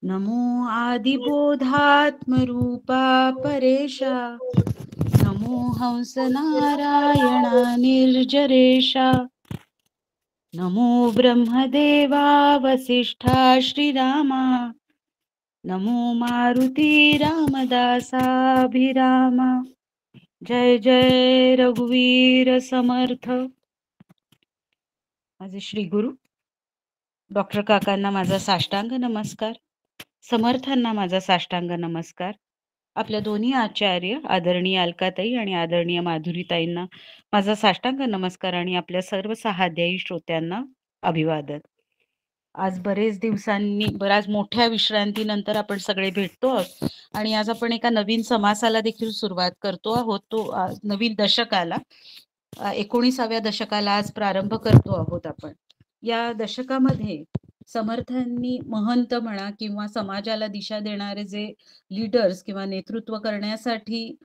नमो आदिबोधात्मरूपा परेशा, नमो हंसनारायणा निर्जरेशा, नमो ब्रह्मदेवा वसिष्ठा श्रीरामा, नमो मारुती रामदासाभिरामा. जय जय रघुवीर समर्थ. माझे श्री गुरु डॉक्टर काकांना माझा साष्टांग नमस्कार. समर्थांना माझा साष्टांग नमस्कार. आपल्या दोन्ही आचार्य आदरणीय अलकाताई आणि आदरणीय माधुरीताईंना माझा साष्टांग नमस्कार आणि आपल्या सर्व सहाध्यायी श्रोत्यांना अभिवादन. आज बरेच दिवसांनी बऱ्याच मोठ्या विश्रांतीनंतर आपण सगळे भेटतो आहोत आणि आज आपण एका नवीन समासाला देखील सुरुवात करतो आहोत. तो नवीन दशकाला 19व्या दशकाला आज प्रारंभ करतो आहोत आपण. या दशकामध्ये समर्थांनी महंत म्हणा किंवा समाजाला दिशा देणारे जे लीडर्स किंवा नेतृत्व करण्यासाठी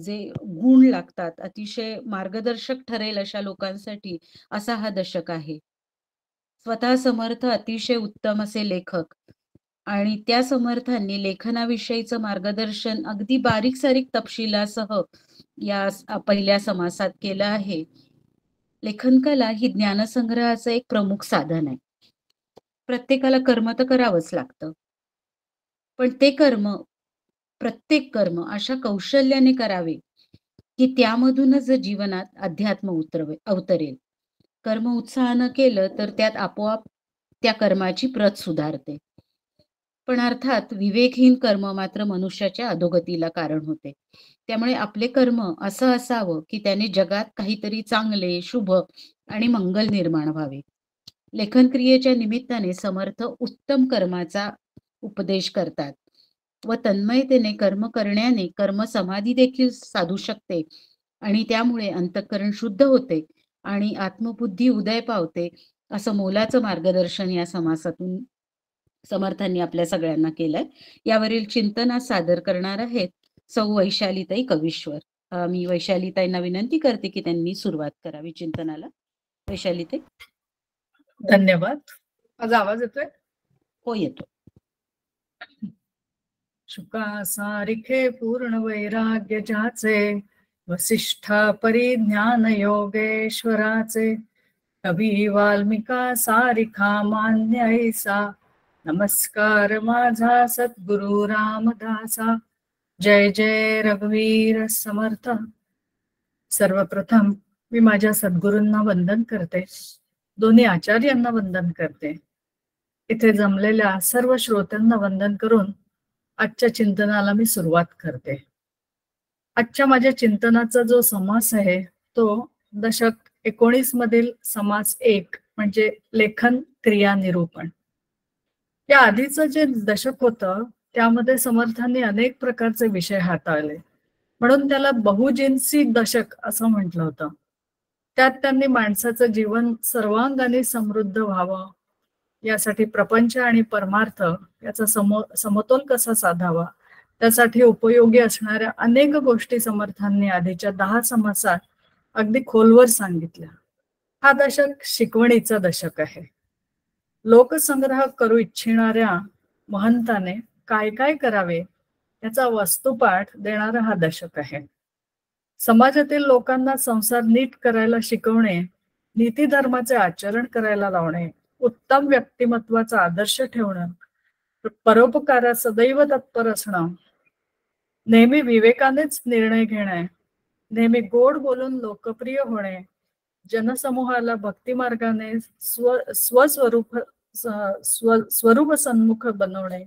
जे गुण लागतात, अतिशय मार्गदर्शक ठरेल अशा लोकांसाठी असा हा दशक आहे. स्वतः समर्थ अतिशय उत्तम असे लेखक आणि त्या समर्थांनी लेखनाविषयीचं मार्गदर्शन अगदी बारीक सारीक तपशिलासह या पहिल्या समासात केलं आहे. लेखनकला ही ज्ञानसंग्रहाचं एक प्रमुख साधन आहे. प्रत्येकाला कर्म तर करावंच लागतं, पण ते कर्म, प्रत्येक कर्म अशा कौशल्याने करावे की त्यामधूनच जीवनात अध्यात्म अवतरेल. कर्म उत्साहानं केलं तर त्यात आपोआप त्या कर्माची प्रत सुधारते. पण अर्थात विवेकहीन कर्म मात्र मनुष्याच्या अधोगतीला कारण होते. त्यामुळे आपले कर्म असं असावं की त्याने जगात काहीतरी चांगले, शुभ आणि मंगल निर्माण व्हावे. लेखन क्रियेच्या निमित्ताने समर्थ उत्तम कर्माचा उपदेश करतात व तन्मयतेने कर्म करण्याने कर्म समाधी देखील साधू शकते आणि त्यामुळे अंतःकरण शुद्ध होते आणि आत्मबुद्धी उदय पावते, असं मोलाचं मार्गदर्शन या समासातून समर्थांनी आपल्या सगळ्यांना केलंय. यावरील चिंतन आज सादर करणार आहेत सौ वैशालीताई कविश्वर. मी वैशालीताईंना विनंती करते की त्यांनी सुरुवात करावी चिंतनाला. वैशालीताई. धन्यवाद. माझा आवाज येतोय? हो, येतो. शुका सारिखे पूर्ण वैराग्य ज्याचे, वसिष्ठा परिज्ञान योगेश्वराचे, कवी वाल्मिका सारिखा मान्य ऐसा, नमस्कार माझा सद्गुरु रामदासा. जय जय रघुवीर समर्थ. सर्वप्रथम मी माझ्या सद्गुरूंना वंदन करते, दोन्ही आचार्यांना वंदन करते, इथे जमलेल्या सर्व श्रोत्यांना वंदन करून आजच्या चिंतनाला मी सुरुवात करते. आजच्या माझ्या चिंतनाचा जो समास आहे तो दशक 19 मधील समास 1 म्हणजे लेखन क्रिया निरूपण. या आधीचं जे दशक होतं त्यामध्ये समर्थांनी अनेक प्रकारचे विषय हाताळले, म्हणून त्याला बहुजिन्सी दशक असं म्हटलं होतं. त्यात त्यांनी माणसाचं जीवन सर्वांगाने समृद्ध व्हावं यासाठी प्रपंच आणि परमार्थ याचा समतोल कसा साधावा त्यासाठी उपयोगी असणाऱ्या अनेक गोष्टी समर्थांनी आधीच्या 10 समासात अगदी खोलवर सांगितल्या. हा दशक शिकवणीचा दशक आहे. लोकसंग्रह करू इच्छिणाऱ्या महंताने काय काय करावे याचा वस्तुपाठ देणारा हा दशक आहे. समाजातील लोकांना संसार नीट करायला शिकवणे, नीती धर्माचे आचरण करायला लावणे, उत्तम व्यक्तिमत्वाचा आदर्श ठेवणं, परोपकारात सदैव तत्पर असणं, नेहमी विवेकानेच निर्णय घेणे, नेहमी गोड बोलून लोकप्रिय होणे, जनसमूहाला भक्तिमार्गाने स्वरूप सन्मुख बनवणे,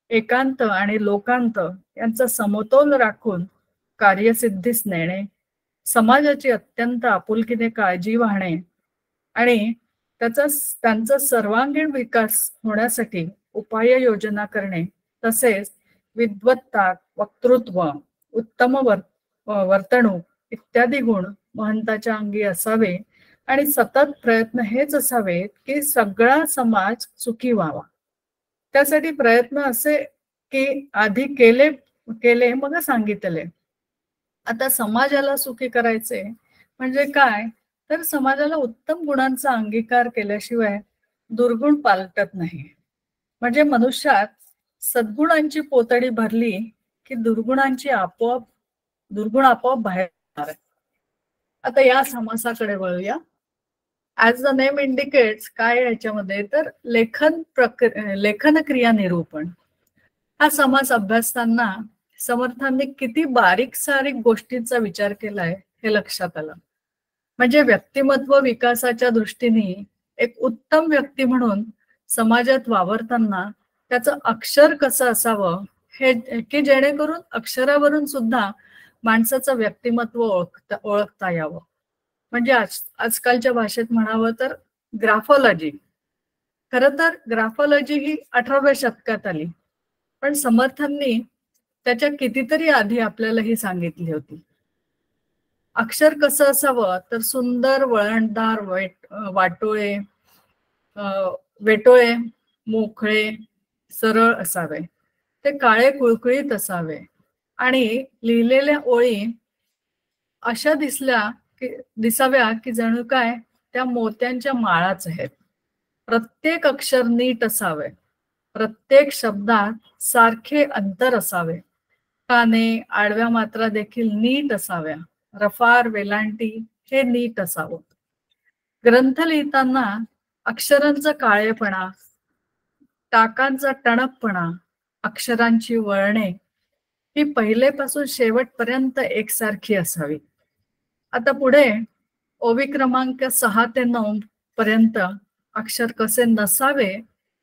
एकांत आणि लोकांत यांचा समतोल राखून कार्यसिद्धीस नेणे, समाजाची अत्यंत आपुलकीने काळजी वाहणे आणि त्यांचा सर्वांगीण विकास होण्यासाठी उपाययोजना करणे, तसेच विद्वत्ता, वक्तृत्व, उत्तम वर्तणूक इत्यादी गुण महंताच्या अंगी असावे आणि सतत प्रयत्न हेच असावेत की सगळा समाज सुखी व्हावा. त्यासाठी प्रयत्न असे की आधी केले मग सांगितले. आता समाजाला सुखी करायचे म्हणजे काय, तर समाजाला उत्तम गुणांचा अंगीकार केल्याशिवाय दुर्गुण पालटत नाही. म्हणजे मनुष्यात सद्गुणांची पोतडी भरली की दुर्गुण आपोआप बाहेर येणार आहे. आता या समासाकडे वळूया. ऍज द नेम इंडिकेट्स, काय याच्यामध्ये तर लेखन क्रिया निरूपण हा समास अभ्यासताना समर्थांनी किती बारीक सारीक गोष्टींचा विचार केलाय हे लक्षात आलं. म्हणजे व्यक्तिमत्व विकासाच्या दृष्टीने एक उत्तम व्यक्ती म्हणून समाजात वावरताना त्याचं अक्षर कसं असावं हे, की जेणेकरून अक्षरावरून सुद्धा माणसाचं व्यक्तिमत्व ओळखता यावं. म्हणजे आजकालच्या भाषेत म्हणावं तर ग्राफॉलॉजी. खरं तर ग्राफॉलॉजी ही 18व्या शतकात आली, पण समर्थांनी त्याच्या कितीतरी आधी आपल्याला ही सांगितली होती. अक्षर कसं असावं तर सुंदर, वळणदार, वाटोळे, वेटोळे, मोकळे, सरळ असावे. ते काळे कुळकुळीत असावे आणि लिहिलेल्या ओळी अशा दिसाव्या की जणू काय त्या मोत्यांच्या माळाच आहेत. प्रत्येक अक्षर नीट असावे. प्रत्येक शब्दात सारखे अंतर असावे. काने, आडव्या मात्रा देखील नीट असाव्या. रफार, वेलांटी हे नीट असावं. ग्रंथ लिहिताना अक्षरांचा काळेपणा, टाकांचा टणकपणा, अक्षरांची वळणे ही पहिलेपासून शेवटपर्यंत एकसारखी असावी. आता पुढे ओवी क्रमांक 6 ते 9 पर्यंत अक्षर कसे नसावे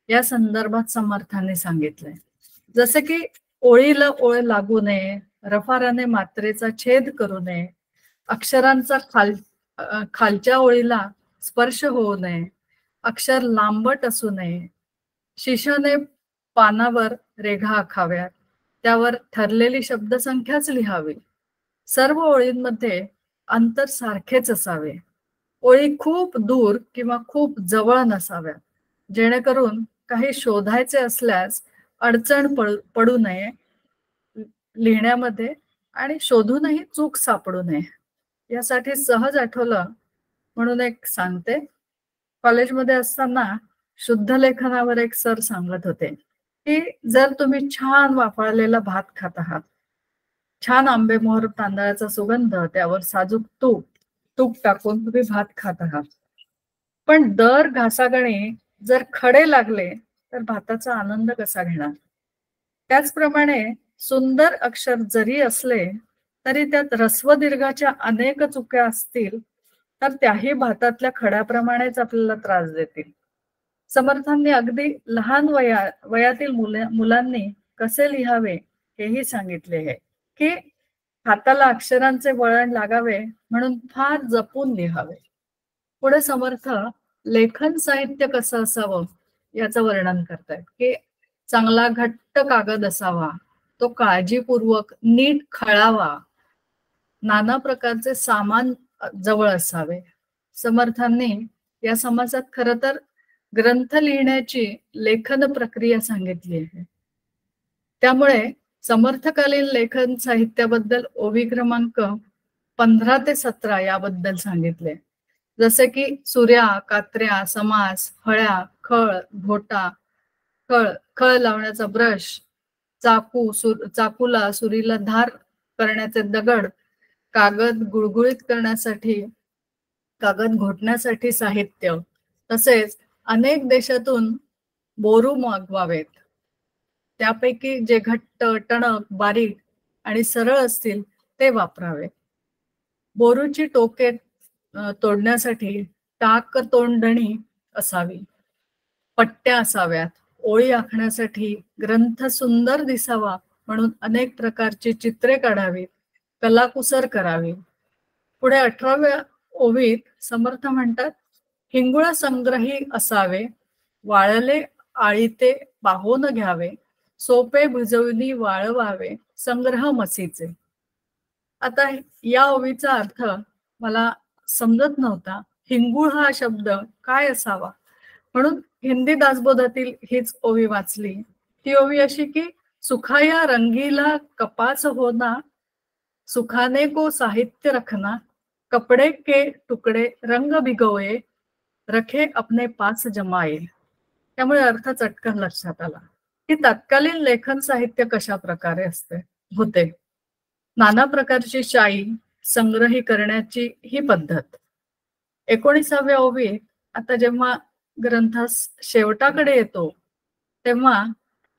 या संदर्भात समर्थाने सांगितलंय. जसे की ओळीला ओळ लागू नये, रफाराने मात्रेचा छेद करू नये, अक्षरांचा खालच्या ओळीला स्पर्श होऊ नये, अक्षर लांबट असू नये, शिशाने पानावर रेघा आखाव्यात, त्यावर ठरलेली शब्दसंख्याच लिहावी. सर्व ओळींमध्ये अंतर सारखेच असावे. ओळी खूप दूर किंवा खूप जवळ नसाव्यात, जेणेकरून काही शोधायचे असल्यास अडचण पडू नये लिहिण्यामध्ये आणि शोधूनही चूक सापडू नये. यासाठी सहज आठवलं म्हणून एक सांगते. कॉलेजमध्ये असताना शुद्ध लेखनावर एक सर सांगत होते की जर तुम्ही छान वाफाळलेला भात खात आहात, छान आंबेमोहर तांदळाचा सुगंध, त्यावर साजूक तूप टाकून तुम्ही भात खात आहात, पण दर घासागणी जर खडे लागले तर भाताचा आनंद कसा घेणार? त्याचप्रमाणे सुंदर अक्षर जरी असले तरी त्यात ऱ्हस्व दीर्घाच्या अनेक चुक्या असतील तर त्याही भातातल्या खड्याप्रमाणेच आपल्याला त्रास देतील. समर्थांनी अगदी लहान वयातील मुलांनी कसे लिहावे हेही सांगितले आहे की हाताला अक्षरांचे वळण लागावे म्हणून फार जपून लिहावे. पुढे समर्थ लेखन साहित्य कसं असावं याचं वर्णन करतायत की चांगला घट्ट कागद असावा, तो काळजीपूर्वक नीट खळावा, नाना प्रकारचे सामान जवळ असावे. समर्थांनी या समाजात खरं तर ग्रंथ लिहिण्याची लेखन प्रक्रिया सांगितली आहे. त्यामुळे समर्थकालीन लेखन साहित्याबद्दल ओवी क्रमांक 15 ते 17 याबद्दल सांगितले. जसे की सुऱ्या, कात्र्या, समास, फळ्या, खळ, भोटा, खळ लावण्याचा ब्रश, चाकूला सुरीला धार करण्याचे दगड, कागद गुळगुळीत करण्यासाठी, कागद घोटण्यासाठी साहित्य, तसेच अनेक देशातून बोरू मागवावेत. त्यापैकी जे घट्ट, टणक, बारीक आणि सरळ असतील ते वापरावे. बोरूची टोके तोडण्यासाठी टाक तोंडणी असावी, पट्ट्या असाव्यात. ओळी आखण्यासाठी ग्रंथ सुंदर दिसावा म्हणून अनेक प्रकारची चित्रे काढावीत, कलाकुसर करावी. पुढे 18व्या ओवीत समर्थ म्हणतात, हिंगुळ संग्रही असावे, वाळले आळीते पाहोन घ्यावे, सोपे भिजवली वाळवावे, संग्रह मसीचे. आता या ओवीचा अर्थ मला समजत नव्हता. हिंगुळ हा शब्द काय असावा, म्हणून हिंदी दासबोधातील हीच ओवी वाचली. ती ओवी अशी की सुखाया रंगीला कपास होना, सुखाने को साहित्य रखना, कपड़े के टुकड़े रंग भिगोए, रखे अपने पास जमाए. त्यामुळे अर्थ चटकन लक्षात आला की तत्कालीन लेखन साहित्य कशा प्रकारे होते. नाना प्रकारची शाई संग्रही करण्याची ही पद्धत. 19व्या ओवीत आता जेव्हा ग्रंथास शेवटाकडे येतो तेव्हा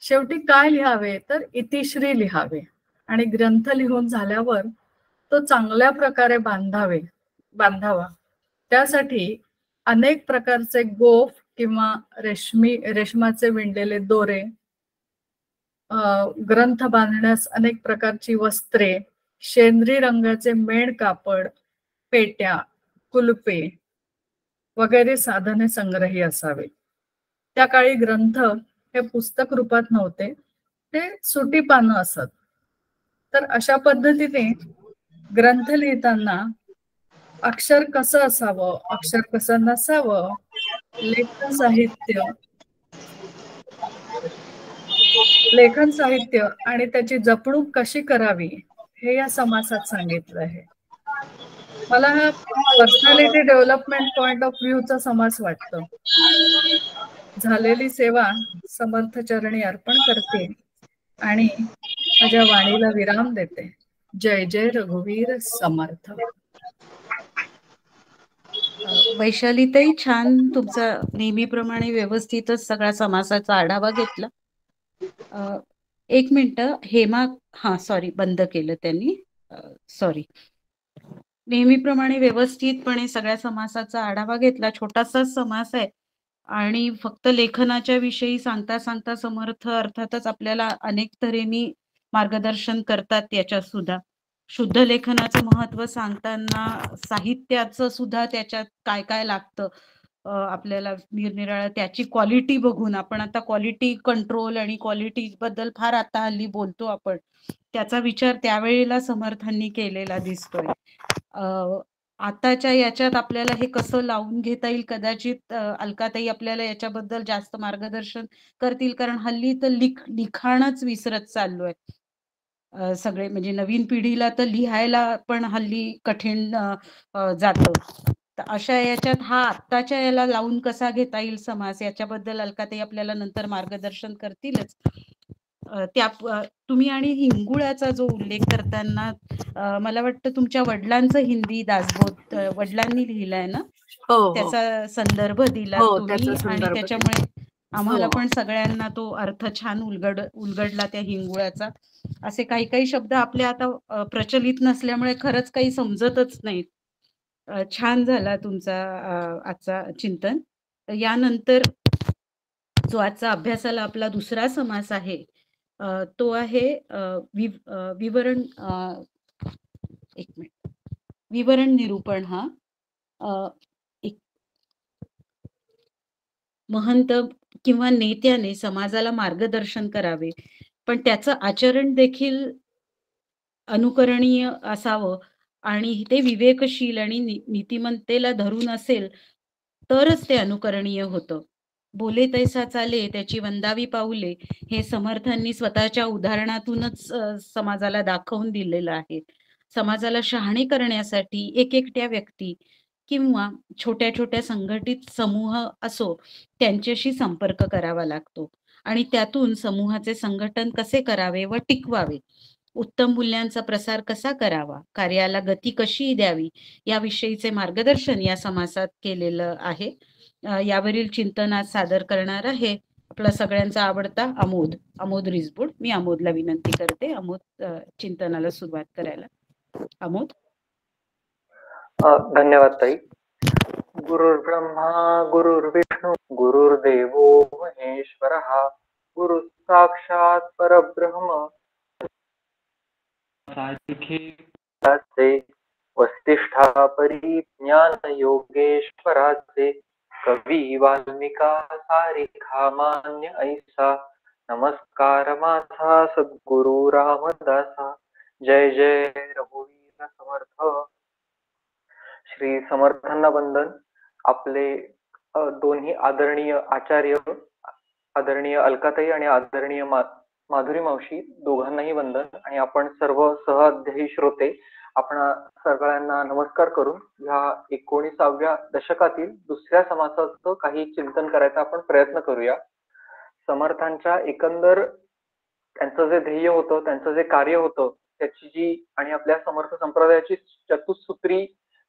शेवटी काय लिहावे तर इतिश्री लिहावे आणि ग्रंथ लिहून झाल्यावर तो चांगल्या प्रकारे बांधावा. त्यासाठी अनेक प्रकारचे गोफ किंवा रेशमाचे विणलेले दोरे, ग्रंथ बांधण्यास अनेक प्रकारची वस्त्रे, शेंद्री रंगाचे मेण कापड, पेट्या, कुलपे वगैरे साधने संग्रही असावे. त्या काळी ग्रंथ हे पुस्तक रूपात नव्हते, ते सुटी पानं असत. तर अशा पद्धतीने ग्रंथ लिहिताना अक्षर कसं असावं, अक्षर कसं नसावं, लेखन साहित्य आणि त्याची जपणूक कशी करावी हे या समासात सांगितलं आहे. मला हा पर्सनॅलिटी डेव्हलपमेंट पॉइंट ऑफ व्ह्यूचा समास वाटतो. झालेली सेवा समर्थ चरणी अर्पण करते आणि माझ्या वाणीला विराम देते. जय जय रघुवीर समर्थ. वैशालीताई, छान तुमचा नेहमीप्रमाणे व्यवस्थितच सगळा समासाचा आढावा घेतला. एक मिनिट, हेमा, हा सॉरी, बंद केलं त्यांनी, सॉरी. नेहमीप्रमाणे व्यवस्थितपणे सगळ्या समासाचा आढावा घेतला. छोटासा समास आहे आणि फक्त लेखनाच्या विषयी सांगता सांगता समर्थ अर्थातच आपल्याला अनेक तऱ्हेने मार्गदर्शन करतात. याच्यात सुद्धा शुद्ध लेखनाचं महत्व सांगताना साहित्याचं सुद्धा त्याच्यात काय काय लागतं आपल्याला निरनिराळ्या त्याची क्वालिटी बघून, आपण आता क्वालिटी कंट्रोल आणि क्वालिटी बद्दल फार आता हल्ली बोलतो आपण, त्याचा विचार त्यावेळेला समर्थांनी केलेला दिसतोय. आताच्या याच्यात आपल्याला हे कसं लावून घेता येईल, कदाचित अलकाताई आपल्याला याच्याबद्दल जास्त मार्गदर्शन करतील, कारण हल्ली तर लिखाणच विसरत चाललोय सगळे, म्हणजे नवीन पिढीला तर लिहायला पण हल्ली कठीण जातं. तर अशा याच्यात हा आत्ताच्या याला लावून कसा घेता येईल समास, याच्याबद्दल अलकाताई आपल्याला नंतर मार्गदर्शन करतीलच. त्या तुम्ही आणि हिंगुळ्याचा जो उल्लेख करताना मला वाटतं तुमच्या वडिलांचं हिंदी दासबोध वडिलांनी लिहिलंय ना, त्याचा संदर्भ दिला तुम्ही, आणि त्याच्यामुळे आम्हाला पण सगळ्यांना तो अर्थ छान उलगडला त्या हिंगुळ्याचा. असे काही काही शब्द आपल्या आता प्रचलित नसल्यामुळे खरंच काही समजतच नाहीत. छान झाला तुमचा आजचा चिंतन. यानंतर जो आजचा अभ्यासाला आपला दुसरा समास आहे तो आहे विवरण, एक मिनिट, विवरण निरूपण. हा एक महंत किंवा नेत्याने समाजाला मार्गदर्शन करावे, पण त्याचं आचरण देखील अनुकरणीय असावं आणि ते विवेकशील आणि नीतिमंतेला धरून असेल तरच ते अनुकरणीय होतं. बोले तैसा चाले त्याची वंदावी पाऊले, हे समर्थांनी स्वतःच्या उदाहरणातूनच समाजाला दाखवून दिलेलं आहे. समाजाला शहाणे करण्यासाठी एकट्या व्यक्ती किंवा छोट्या छोट्या संघटित समूह असो त्यांच्याशी संपर्क करावा लागतो आणि त्यातून समूहाचे संघटन कसे करावे व टिकवावे, उत्तम मूल्यांचा प्रसार कसा करावा, कार्याला गती कशी द्यावी, याविषयीचे मार्गदर्शन या समासात केलेलं आहे. यावरील चिंतन आज सादर करणार आहे आपला सगळ्यांचा आवडता अमोद रिसबूड. मी अमोदला विनंती करते, अमोद चिंतनाला सुरुवात करायला. अमोद. धन्यवाद ताई. गुरुर्ब्रह्मा गुरुर्विष्णू गुरुर्देवो महेश्वरः, गुरु साक्षात परब्रह्म वसिष्ठा परिज्ञान योगेश्वराचे, कवी वाल्मिका सारिखा मान्य ऐसा, नमस्कार माझा सद्गुरु रामदासा. जय जय रघुवीर समर्थ. श्री समर्थांना वंदन. आपले दोन्ही आदरणीय आचार्य, आदरणीय अलकाताई आणि आदरणीय माधुरी मावशी, दोघांनाही वंदन. आणि आपण सर्व सहअध्यायी श्रोते, आपण सगळ्यांना नमस्कार करून ह्या 19व्या दशकातील दुसऱ्या समासाचं काही चिंतन करायचा आपण प्रयत्न करूया. समर्थांच्या एकंदर त्यांचं जे ध्येय होतं, त्यांचं जे कार्य होतं, त्याची जी आणि आपल्या समर्थ संप्रदायाची चतुसूत्री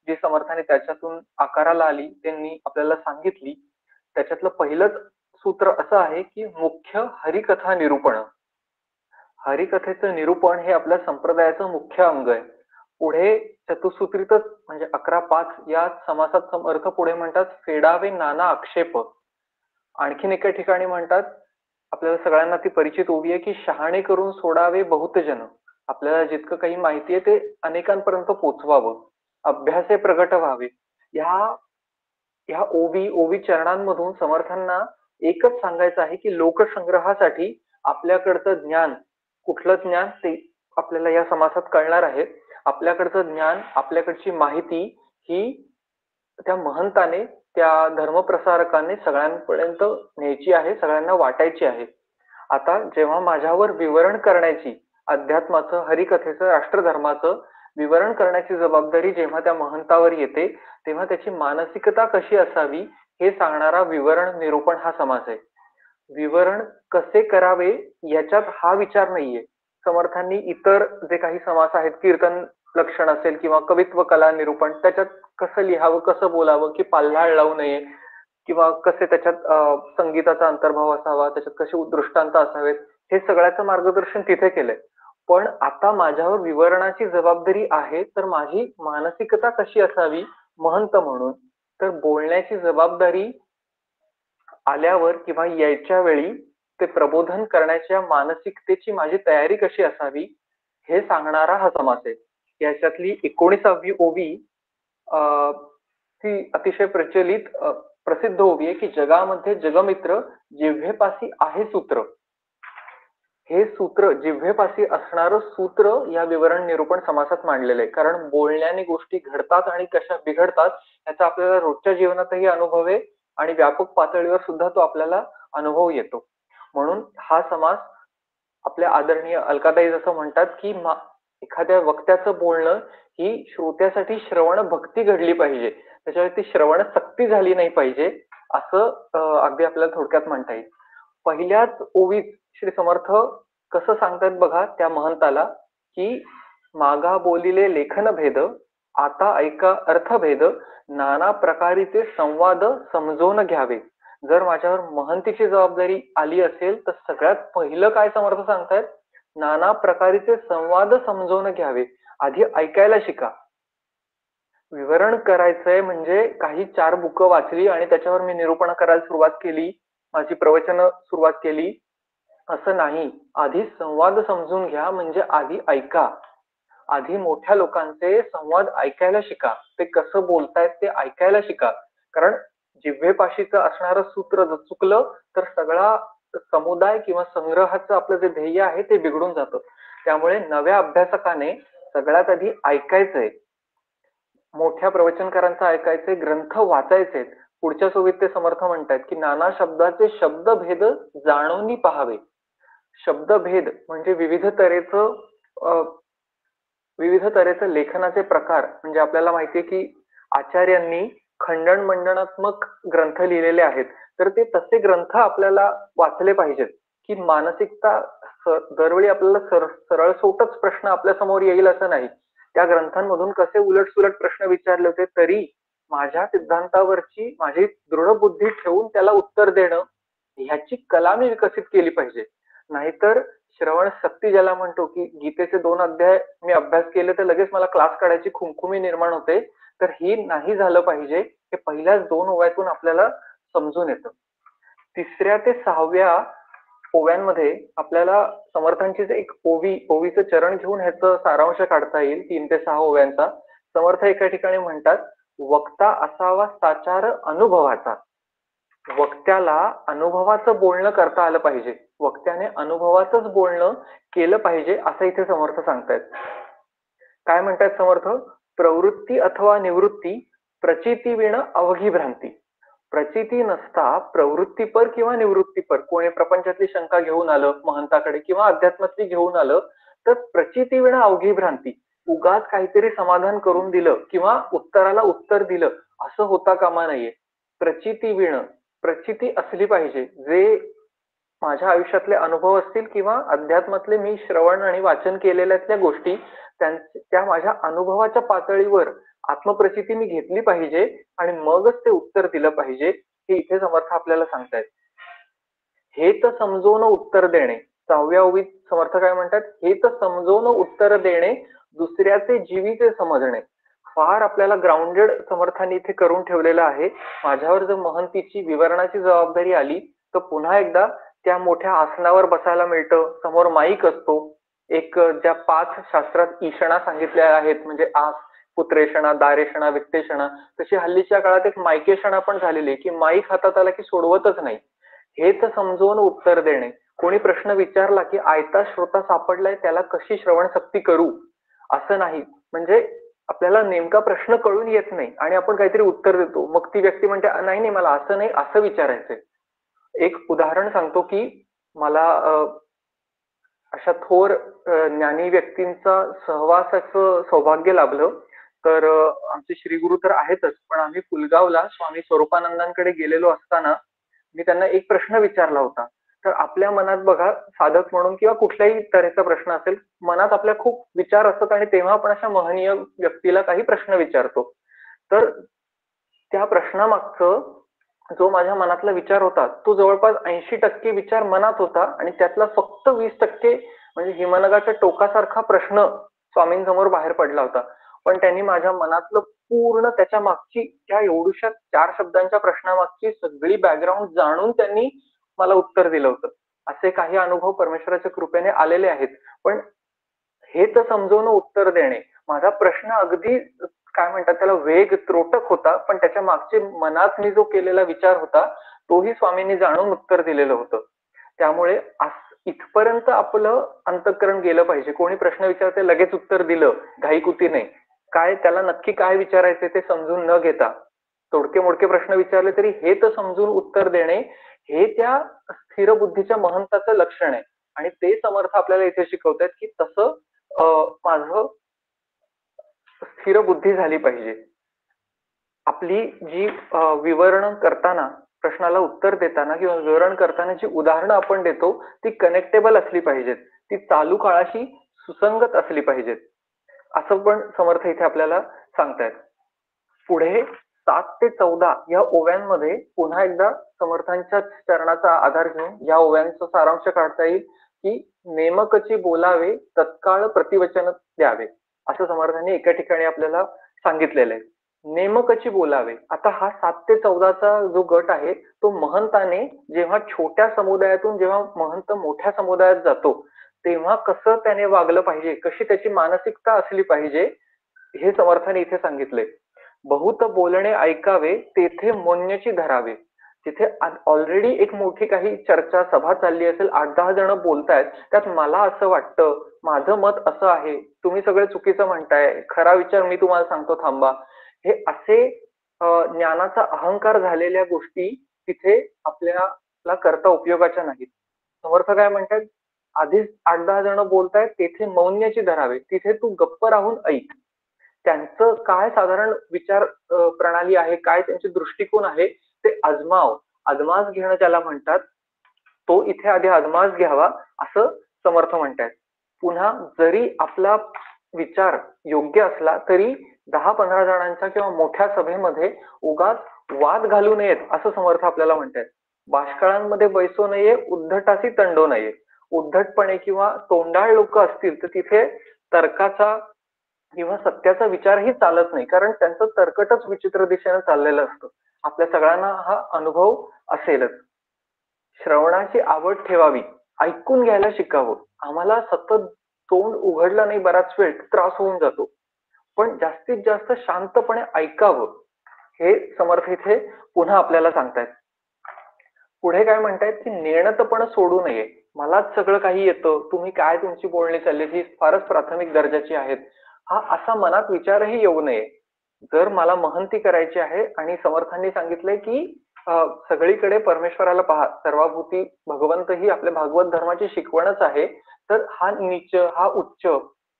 जी समर्थाने त्याच्यातून आकाराला आली त्यांनी आपल्याला सांगितली. त्याच्यातलं पहिलंच सूत्र असं आहे की मुख्य हरिकथा निरूपण. हरिकथेचं निरूपण हे आपल्या संप्रदायाचं मुख्य अंग आहे. पुढे चतुसूत्रीतच म्हणजे 11-5 या समासात समर्थ पुढे म्हणतात फेडावे नाना आक्षेप. आणखीन एका ठिकाणी म्हणतात, आपल्याला सगळ्यांना ती परिचित ओवी आहे की शहाणे करून सोडावे बहुतजन. आपल्याला जितकं काही माहिती आहे ते अनेकांपर्यंत पोचवावं, अभ्यासे प्रगट व्हावे. ह्या ओवी चरणांमधून समर्थांना एकच सांगायचं आहे की लोकसंग्रहासाठी आपल्याकडचं ज्ञान, कुठलं ज्ञान ते आपल्याला या समासात कळणार आहे. आपल्याकडचं ज्ञान, आपल्याकडची माहिती ही त्या महंताने, त्या धर्मप्रसारकाने सगळ्यांपर्यंत न्यायची आहे, सगळ्यांना वाटायची आहे. आता जेव्हा माझ्यावर विवरण करण्याची, अध्यात्माचं, हरिकथेचं, राष्ट्रधर्माचं विवरण करण्याची जबाबदारी जेव्हा त्या महंतावर येते, तेव्हा त्याची मानसिकता कशी असावी हे सांगणारा विवरण निरूपण हा समास आहे. विवरण कसे करावे याच्यात हा विचार नाहीये. समर्थांनी इतर जे काही समास आहेत, कीर्तन लक्षण असेल किंवा कवित्व कला निरूपण, त्याच्यात कसं लिहावं, कसं बोलावं, की पाल्हाळ लावू नये किंवा कसे त्याच्यात संगीताचा अंतर्भाव असावा, त्याच्यात कसे दृष्टांत असावेत, हे सगळ्याचं मार्गदर्शन तिथे केलंय. पण आता माझ्यावर विवरणाची जबाबदारी आहे, तर माझी मानसिकता कशी असावी महंत म्हणून, तर बोलण्याची जबाबदारी आल्यावर किंवा यायच्या वेळी ते प्रबोधन करण्याच्या मानसिकतेची माझी तयारी कशी असावी हे सांगणारा हा समास आहे. याच्यातली 19वी ओवी ती अतिशय प्रचलित प्रसिद्ध ओवी आहे की जगामध्ये जगमित्र जिव्हेपासी आहे सूत्र. हे सूत्र, जिव्हेपासी असणारं सूत्र या विवरण निरूपण समासात मांडलेलं आहे. कारण बोलण्याने गोष्टी घडतात आणि कशा बिघडतात याचा आपल्याला रोजच्या जीवनातही अनुभव आहे आणि व्यापक पातळीवर सुद्धा तो आपल्याला अनुभव येतो. म्हणून हा समास आपल्या आदरणीय अलकाताई जसं म्हणतात की एखाद्या वक्त्याचं बोलणं ही श्रोत्यासाठी श्रवण भक्ती घडली पाहिजे, त्याच्यावरती श्रवण सक्ती झाली नाही पाहिजे, असं अगदी आपल्याला थोडक्यात म्हणता येईल. पहिल्याच ओवीत श्री समर्थ कसं सांगतात बघा त्या महंताला की मागा बोलिले लेखन भेद, आता ऐका अर्थभेद, नाना प्रकारीचे संवाद समजून घ्यावे. जर माझ्यावर महंतीची जबाबदारी आली असेल तर सगळ्यात पहिलं काय समर्थ सांगतायत, नाना प्रकारीचे संवाद समजून घ्यावे. आधी ऐकायला शिका. विवरण करायचंय म्हणजे काही 4 बुकं वाचली आणि त्याच्यावर मी निरूपण करायला सुरुवात केली, माझी प्रवचन सुरुवात केली असं नाही. आधी संवाद समजून घ्या, म्हणजे आधी ऐका. आधी मोठ्या लोकांचे संवाद ऐकायला शिका, ते कसं बोलतायत ते ऐकायला शिका. कारण जिव्हेपाशीचं असणारं सूत्र जर चुकलं तर सगळा समुदाय किंवा संग्रहाचं आपलं जे ध्येय आहे ते बिघडून जातं. त्यामुळे नव्या अभ्यासकाने सगळ्यात आधी ऐकायचंय, मोठ्या प्रवचनकारांचं ऐकायचंय, ग्रंथ वाचायचे. पुढच्या सोबत ते समर्थ म्हणतात की नाना शब्दाचे शब्दभेद जाणून पाहावे. शब्दभेद म्हणजे विविध तऱ्हेचं लेखनाचे प्रकार. म्हणजे आपल्याला माहितीये की आचार्यांनी खंडन मंडनात्मक ग्रंथ लिहिलेले आहेत, तर ते तसे ग्रंथ आपल्याला वाचले पाहिजेत की मानसिकता दरवेळी आपल्याला सरळसोटच प्रश्न आपल्या समोर येईल असं नाही. त्या ग्रंथांमधून कसे उलटसुलट प्रश्न विचारले होते तरी माझ्या सिद्धांतावरची माझी दृढ बुद्धी ठेवून त्याला उत्तर देणं, ह्याची कला मी विकसित केली पाहिजे. नाहीतर श्रवण सक्ती ज्याला म्हणतो की गीतेचे 2 अध्याय मी अभ्यास केले तर लगेच मला क्लास काढायची खुमखुमी निर्माण होते, तर ही नाही झालं पाहिजे. हे पहिल्याच 2 ओव्यातून आपल्याला समजून येतं. 3ऱ्या ते 6व्या ओव्यांमध्ये आपल्याला समर्थांची एक ओवीचं चरण घेऊन ह्याचं सारांश काढता येईल. 3 ते 6 ओव्यांचा. समर्थ एका ठिकाणी म्हणतात, वक्ता असावा साचार अनुभवाचा. वक्त्याला अनुभवाचं बोलणं करता आलं पाहिजे, वक्त्याने अनुभवाचंच बोलणं केलं पाहिजे असं इथे समर्थ सांगतायत. काय म्हणतात समर्थ, प्रवृत्ती अथवा निवृत्ती प्रचिती विण अवघी भ्रांती. प्रचिती नसता प्रवृत्तीपर किंवा निवृत्तीपर कोणी प्रपंचातली शंका घेऊन आलं महंताकडे किंवा अध्यात्मातली घेऊन आलं तर प्रचिती विण अवघी भ्रांती. उगाच काहीतरी समाधान करून दिलं किंवा उत्तराला उत्तर दिलं असं होता कामा नाहीये. प्रचिती विण, प्रचिती असली पाहिजे. जे माझ्या आयुष्यातले अनुभव असतील किंवा अध्यात्मातले मी श्रवण आणि वाचन केलेल्यातल्या गोष्टी, त्या माझ्या अनुभवाच्या पातळीवर आत्मप्रचिती मी घेतली पाहिजे आणि मगच ते उत्तर दिलं पाहिजे, हे इथे समर्थ आपल्याला सांगतायत. हे तर समजून उत्तर देणे, 6व्या ओवीत समर्थ काय म्हणतात, हे तर समजून उत्तर देणे, दुसऱ्याचे जीविते समजणे. फार आपल्याला ग्राउंडेड समर्थांनी इथे करून ठेवलेलं आहे. माझ्यावर जर महंतीची विवरणाची जबाबदारी आली तर पुन्हा एकदा त्या मोठ्या आसनावर बसायला मिळतं, समोर माईक असतो, एक ज्या 5 शास्त्रात ईषणा सांगितल्या आहेत, म्हणजे आस, पुत्रेषणा, दारेषणा, वित्तेषणा, तशी हल्लीच्या काळात एक मायकेषणा पण झालेली की माईक हातात आला की सोडवतच नाही. हे तर समजून उत्तर देणे. कोणी प्रश्न विचारला की आयता श्रोता सापडलाय, त्याला कशी श्रवण सक्ती करू, असं नाही. म्हणजे आपल्याला नेमका प्रश्न कळून येत नाही आणि आपण काहीतरी उत्तर देतो, मग ती व्यक्ती म्हणते नाही नाही मला असं नाही, असं विचारायचंय. एक उदाहरण सांगतो की मला अशा थोर ज्ञानी व्यक्तींचा सहवासाचं सौभाग्य लाभलं. तर आमचे श्रीगुरु तर आहेतच, पण आम्ही पुलगावला स्वामी स्वरूपानंदांकडे गेलेलो असताना मी त्यांना एक प्रश्न विचारला होता. तर आपल्या मनात बघा, साधक म्हणून किंवा कुठल्याही तऱ्हेचा प्रश्न असेल, मनात आपल्या खूप विचार असतात आणि तेव्हा आपण अशा महनीय व्यक्तीला काही प्रश्न विचारतो. तर त्या प्रश्नामागचं जो माझ्या मनातला विचार होता तो जवळपास 80% विचार मनात होता आणि त्यातला फक्त 20% म्हणजे हिमनगाच्या टोकासारखा प्रश्न स्वामींसमोर बाहेर पडला होता. पण त्यांनी माझ्या मनातलं पूर्ण त्याच्या मागची, त्या एवढ्याशा 4 शब्दांच्या प्रश्नामागची सगळी बॅकग्राऊंड जाणून त्यांनी मला उत्तर दिलं होतं. असे काही अनुभव परमेश्वराच्या कृपेने आलेले आहेत. पण हे तर समजून उत्तर देणे, माझा प्रश्न अगदी काय म्हणतात त्याला वेग त्रोटक होता, पण त्याच्या मागचे मनात मी जो केलेला विचार होता तोही स्वामींनी जाणून उत्तर दिलेलं होतं. त्यामुळे इथपर्यंत आपलं अंतःकरण गेलं पाहिजे. कोणी प्रश्न विचारते लगेच उत्तर दिलं घाईकुतीने, काय त्याला नक्की काय विचारायचे ते समजून न घेता तोडके मोडके प्रश्न विचारले तरी हे तर समजून उत्तर देणे, हे त्या स्थिर बुद्धीच्या महंताचं लक्षण आहे. आणि ते समर्थ आपल्याला इथे शिकवतात की तसं माझं स्थिर बुद्धी झाली पाहिजे. आपली जी विवरण करताना, प्रश्नाला उत्तर देताना किंवा विवरण करताना जी उदाहरणं आपण देतो ती कनेक्टेबल असली पाहिजेत, ती चालू काळाशी सुसंगत असली पाहिजेत, असं पण समर्थ इथे आपल्याला सांगतायत. पुढे 7 ते 14 या ओव्यांमध्ये पुन्हा एकदा समर्थांच्या चरणाचा आधार घेऊन या ओव्यांचा सारांश काढता येईल की नेमकची बोलावे, तत्काळ प्रतिवचन द्यावे, असं समर्थांनी एका ठिकाणी आपल्याला सांगितलेलं आहे. नेमकची बोलावे. आता हा 7 ते 14चा जो गट आहे तो महंताने जेव्हा छोट्या समुदायातून जेव्हा महंत मोठ्या समुदायात जातो तेव्हा कसं त्याने वागलं पाहिजे, कशी त्याची मानसिकता असली पाहिजे, हे समर्थाने इथे सांगितले. बहुत बोलणे ऐकावे, तेथे मोन्यची धरावे. तिथे ऑलरेडी एक मोठी काही चर्चा सभा चालली असेल, 8-10 जण बोलतायत, त्यात मला असं वाटतं, माझं मत असं आहे, तुम्ही सगळे चुकीचं म्हणताय, खरा विचार मी तुम्हाला सांगतो थांबा, हे असे ज्ञानाचा अहंकार झालेल्या गोष्टी तिथे आपल्याला करता उपयोगाच्या नाहीत. समर्थ काय म्हणतात, आधीच 8-10 जण बोलतायत, तेथे मौन्याची धरावे, तिथे तू गप्प राहून ऐक. त्यांचं काय साधारण विचार प्रणाली आहे, काय त्यांचे दृष्टिकोन आहे ते अजमाव, अदमास घेणं ज्याला म्हणतात, तो इथे आधी अदमास घ्यावा असं समर्थ म्हणतात. पुन्हा जरी आपला विचार योग्य असला तरी 10-15 जणांच्या किंवा मोठ्या सभेमध्ये उगाच वाद घालू नयेत असं समर्थ आपल्याला म्हणतात. बाष्कळांमध्ये बैसू नये, उद्धटासी तंडू नये. उद्धटपणे किंवा तोंडाळ लोक असतील तर तिथे तर्काचा किंवा सत्याचा विचारही चालत नाही, कारण त्यांचं तर्कटच विचित्र दिशेने चाललेलं असतं. आपल्या सगळ्यांना हा अनुभव असेलच. श्रवणाची आवड ठेवावी, ऐकून घ्यायला शिकावं. आम्हाला सतत तोंड उघडलं नाही बराच वेळ त्रास होऊन जातो, पण जास्तीत जास्त शांतपणे ऐकावं, हे समर्थ इथे पुन्हा आपल्याला सांगतायत. पुढे काय म्हणतायत की नेणतपण सोडू नये. मलाच सगळं काही येतं, तुम्ही काय तुमची बोलणी चालली ही फारच प्राथमिक दर्जाची आहेत, हा असा मनात विचारही येऊ नये. जर मला महंती करायची आहे आणि समर्थांनी सांगितलंय की सगळीकडे परमेश्वराला पहा, सर्वाभूती भगवंत ही आपल्या भागवत धर्माची शिकवणच आहे, तर हा नीच हा उच्च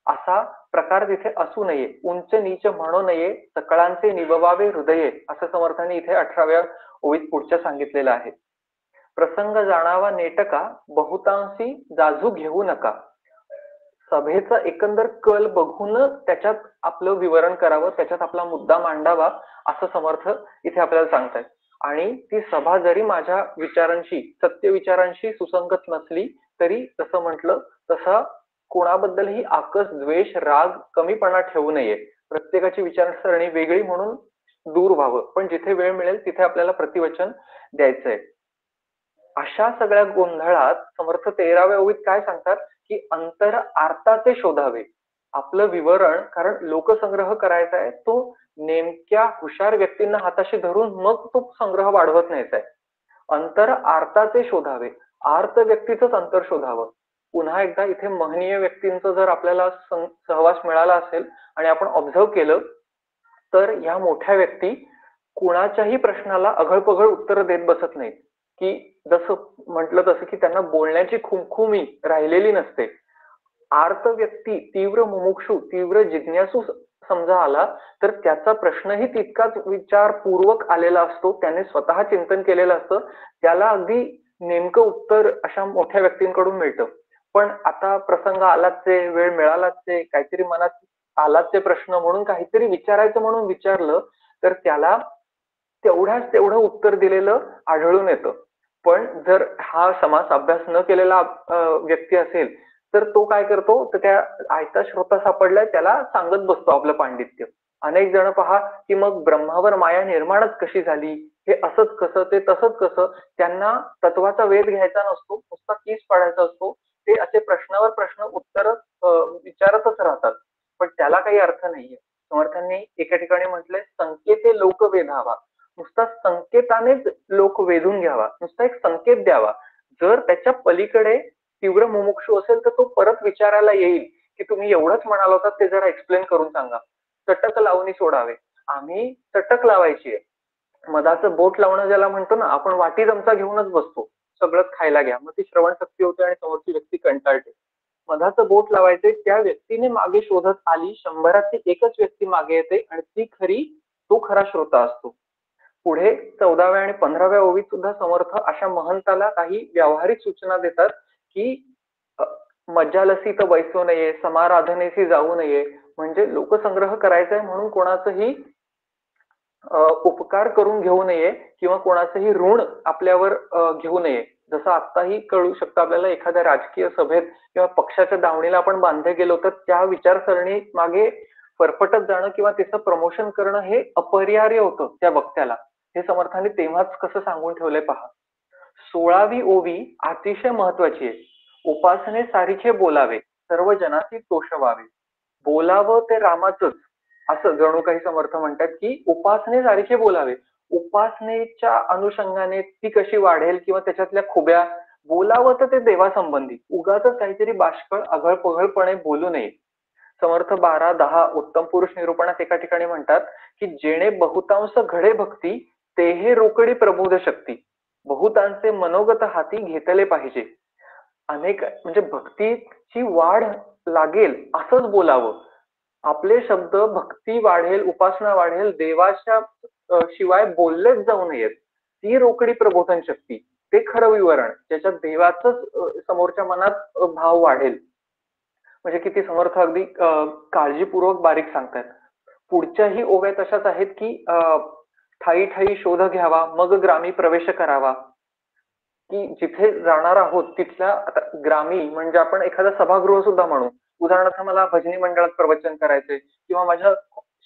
असा प्रकार तिथे असू नये, उंच नीच म्हणू नये, सकळांचे निभवावे हृदये, असं समर्थांनी इथे 18व्या ओळीत पुढच्या सांगितलेलं आहे. प्रसंग जाणावा नेटका, बहुतांशी जाजू घेऊ नका. सभेचा एकंदर कल बघूनच त्याच्यात आपलं विवरण करावं, त्याच्यात आपला मुद्दा मांडावा, असं समर्थ इथे आपल्याला सांगतायत. आणि ती सभा जरी माझ्या विचारांशी, सत्य विचारांशी सुसंगत नसली तरी जसं म्हटलं तसा कोणाबद्दलही आकस, द्वेष, राग, कमीपणा ठेवू नये. प्रत्येकाची विचारसरणी वेगळी म्हणून दूर व्हावं, पण जिथे वेळ मिळेल तिथे आपल्याला प्रतिवचन द्यायचंय. अशा सगळ्या गोंधळात समर्थ 13व्या ओळीत काय सांगतात की अंतर आर्ताचे शोधावे. आपलं विवरण, कारण लोकसंग्रह करायचा आहे, तो नेमक्या हुशार व्यक्तींना हाताशी धरून मग तो संग्रह वाढवत न्यायचा आहे. अंतर आर्ताचे शोधावे, आर्त व्यक्तीचंच अंतर शोधावं. पुन्हा एकदा इथे महनीय व्यक्तींचा जर आपल्याला सहवास मिळाला असेल आणि आपण ऑब्झर्व केलं तर या मोठ्या व्यक्ती कुणाच्याही प्रश्नाला अघळपघळ उत्तर देत बसत नाहीत, की जसं म्हटलं तसं की त्यांना बोलण्याची खुमखुमी राहिलेली नसते. आर्त व्यक्ती तीव्र मुमुक्षू, तीव्र जिज्ञासू समजा आला तर त्याचा प्रश्नही तितकाच विचारपूर्वक आलेला असतो, त्याने स्वतः चिंतन केलेलं असतं, त्याला अगदी नेमकं उत्तर अशा मोठ्या व्यक्तींकडून मिळतं. पण आता प्रसंग आलाच आहे, वेळ मिळालाच आहे, काहीतरी मनात आलाच आहे प्रश्न म्हणून काहीतरी विचारायचं म्हणून विचारलं तर त्याला तेवढं उत्तर दिलेलं आढळून येतं. पण जर हा समास अभ्यास न केलेला व्यक्ती असेल तर तो काय करतो, तर त्या आयता श्रोता सापडलाय त्याला सांगत बसतो आपलं पांडित्य. अनेक जण पहा की मग ब्रह्मावर माया निर्माणच कशी झाली, हे असंच कसं, ते तसंच कसं, त्यांना तत्वाचा वेध घ्यायचा नसतो, नुसता कीस पाडायचा असतो. ते असे प्रश्नावर प्रश्न उत्तर विचारतच राहतात, पण त्याला काही अर्थ नाहीये. समर्थांनी एका ठिकाणी म्हटलंय, संकेते लोक वेधावा. नुसता संकेतानेच लोक वेधून घ्यावा, नुसता एक संकेत द्यावा. जर त्याच्या पलीकडे तीव्र मुमुक्षू असेल तर तो परत विचारायला येईल की तुम्ही एवढंच म्हणाल होता, ते जरा एक्सप्लेन करून सांगा. चटक लावणी सोडावे. आम्ही चटक लावायची आहे. मधाचं बोट लावणं ज्याला म्हणतो ना, आपण वाटी चमचा घेऊनच बसतो, सगळंच खायला घ्या, मग ती श्रवण शक्ती होते आणि समोरची व्यक्ती कंटाळते. मधाचं बोट लावायचे, त्या व्यक्तीने मागे शोधत आली, 100 एकच व्यक्ती मागे येते आणि तो खरा श्रोता असतो. पुढे 14व्या आणि 15व्या ओळीत सुद्धा समर्थ अशा महंताला काही व्यावहारिक सूचना देतात की मज्जालसी तर बैसू नये, समाराधनेसी जाऊ नये. म्हणजे लोकसंग्रह करायचा आहे म्हणून कोणाचंही उपकार करून घेऊ नये किंवा कोणाचंही ऋण आपल्यावर घेऊ नये. जसं आत्ताही कळू शकतं आपल्याला, एखाद्या राजकीय सभेत किंवा पक्षाच्या दावणीला आपण बांधले गेलो तर त्या विचारसरणी मागे फरफटत जाणं किंवा त्याचं प्रमोशन करणं हे अपरिहार्य होतं त्या वक्त्याला. हे समर्थांनी तेव्हाच कसं सांगून ठेवलंय पहा. 16वी ओवी अतिशय महत्वाची आहे. उपासने सारिखे बोलावे, सर्व जनाची तोषवावे. बोलावं ते रामाचंच, असं जणू काही समर्थ म्हणतात की उपासने सारिखे बोलावे. उपासनेच्या अनुषंगाने ती कशी वाढेल किंवा त्याच्यातल्या खुब्या बोलावं तर ते देवासंबंधी, उगाच काहीतरी बाष्कळ अघळपघळपणे बोलू नये. समर्थ 12:10 उत्तम पुरुष निरूपणात एका ठिकाणी म्हणतात की जेणे बहुतांश घडे भक्ती, ते हे रोकडी प्रबोध शक्ती. बहुतांचे मनोगत हाती घेतले पाहिजे. अनेक म्हणजे भक्तीची वाढ लागेल असंच बोलावं. आपले शब्द भक्ती वाढेल, उपासना वाढेल, देवाच्या शिवाय बोललेच जाऊ नयेत. ती रोकडी प्रबोधन शक्ती, ते खरं विवरण, ज्याच्यात देवाचंच समोरच्या मनात भाव वाढेल. म्हणजे किती समर्थ अगदी काळजीपूर्वक बारीक सांगतात. पुढच्याही ओव्या तशाच आहेत की ठायी ठायी शोध घ्यावा, मग ग्रामी प्रवेश करावा. की जिथे जाणार आहोत तिथल्या, आता ग्रामी म्हणजे आपण एखादं सभागृह सुद्धा म्हणू. उदाहरणार्थ मला भजनी मंडळात प्रवचन करायचे किंवा माझ्या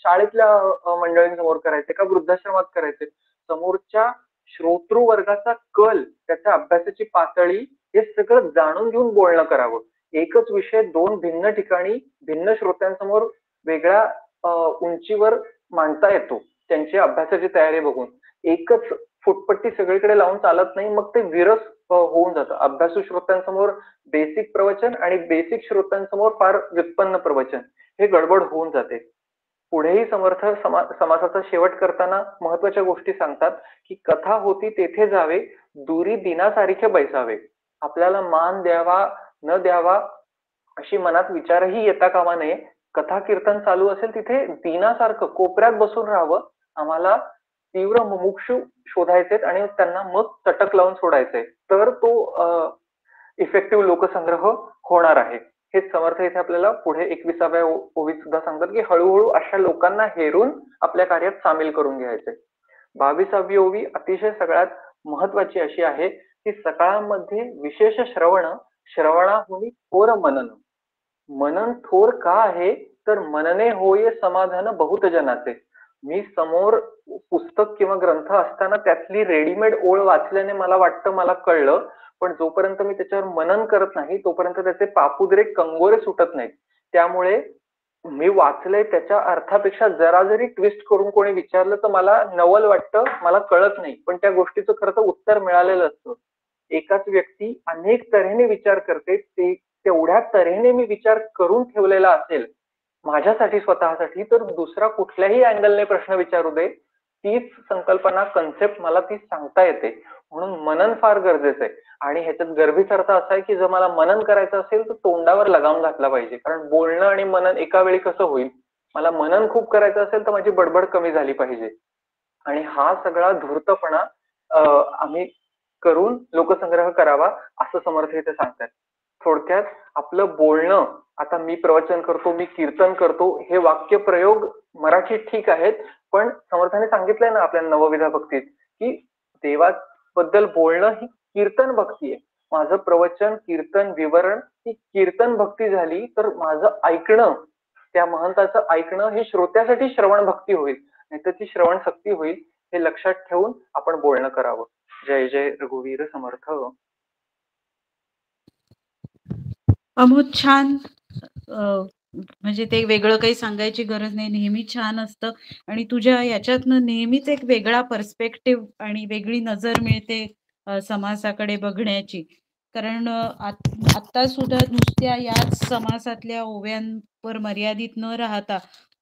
शाळेतल्या मंडळींसमोर करायचे का वृद्धाश्रमात करायचे. समोरच्या श्रोतृ वर्गाचा कल, त्याच्या अभ्यासाची पातळी, हे सगळं जाणून घेऊन बोलणं करावं. एकच विषय दोन भिन्न ठिकाणी भिन्न श्रोत्यांसमोर वेगळ्या उंचीवर मांडता येतो त्यांची अभ्यासाची तयारी बघून. एकच फुटपट्टी सगळीकडे लावून चालत नाही, मग ते विरस होऊन जातं. अभ्यासू श्रोत्यांसमोर बेसिक प्रवचन आणि बेसिक श्रोत्यांसमोर फार व्युत्पन्न प्रवचन, हे गडबड होऊन जाते. पुढेही समर्थ समासाचा शेवट करताना महत्वाच्या गोष्टी सांगतात की कथा होती तेथे जावे, दुरी दिनासारखे बैसावे. आपल्याला मान द्यावा न द्यावा अशी मनात विचारही येता कामा नये. कथा कीर्तन चालू असेल तिथे दिनासारखं कोपऱ्यात बसून राहावं. आम्हाला तीव्र मुमुक्षू शोधायचे आणि त्यांना मग चटक लावून सोडायचंय. तर तो इफेक्टिव्ह लोकसंग्रह होणार आहे. हेच समर्थ इथे आपल्याला पुढे 21व्या ओवीत सुद्धा सांगतात की हळूहळू अशा लोकांना हेरून आपल्या कार्यात सामील करून घ्यायचे. 22वी ओवी अतिशय सगळ्यात महत्वाची अशी आहे की सकाळामध्ये विशेष श्रवणाहुनी थोर मनन. मनन थोर का आहे तर मनने होय समाधान बहुत जनाचे. मी समोर पुस्तक किंवा ग्रंथ असताना त्यातली रेडीमेड ओळ वाचल्याने मला वाटतं मला कळलं, पण जोपर्यंत मी त्याच्यावर मनन करत नाही तोपर्यंत त्याचे पापुद्रे कंगोरे सुटत नाहीत. त्यामुळे मी वाचलंय त्याच्या अर्थापेक्षा जरा जरी ट्विस्ट करून कोणी विचारलं तर मला नवल वाटतं, मला कळत नाही, पण त्या गोष्टीचं खरं तर उत्तर मिळालेलं असतं. एकाच व्यक्ती अनेक तऱ्हेने विचार करते, ते तेवढ्या तऱ्हेने मी विचार करून ठेवलेला असेल माझ्यासाठी स्वतःसाठी, तर दुसरा कुठल्याही अँगलने प्रश्न विचारू दे, तीच संकल्पना कन्सेप्ट मला ती सांगता येते. म्हणून मनन फार गरजेचं आहे. आणि ह्याच्यात गर्भित अर्थ असा आहे की जर मला मनन करायचं असेल तर तोंडावर लगाम घातला पाहिजे, कारण बोलणं आणि मनन एका वेळी कसं होईल. मला मनन खूप करायचं असेल तर माझी बडबड कमी झाली पाहिजे. आणि हा सगळा धूर्तपणा आम्ही करून लोकसंग्रह करावा असं समर्थ इथे सांगतात. थोडक्यात आपलं बोलणं, आता मी प्रवचन करतो, मी कीर्तन करतो, हे वाक्य प्रयोग मराठीत ठीक आहेत, पण समर्थाने सांगितलंय ना आपल्या नवविधा भक्तीत की देवाबद्दल बोलणं ही कीर्तन भक्ती आहे. माझं प्रवचन, कीर्तन, विवरण ही कीर्तन भक्ती झाली, तर माझं ऐकणं, त्या महंताचं ऐकणं हे श्रोत्यासाठी श्रवण भक्ती होईल, नाही तर ती श्रवण शक्ती होईल. हे लक्षात ठेवून आपण बोलणं करावं. जय जय रघुवीर समर्थ. अमोद, छान. म्हणजे ते वेगळं काही सांगायची गरज नाही, नेहमी छान असतं. आणि तुझ्या याच्यातनं नेहमीच एक वेगळा पर्स्पेक्टिव्ह आणि वेगळी नजर मिळते समासाकडे बघण्याची. कारण आता सुद्धा नुसत्या याच समासातल्या ओव्यांवर मर्यादित न राहता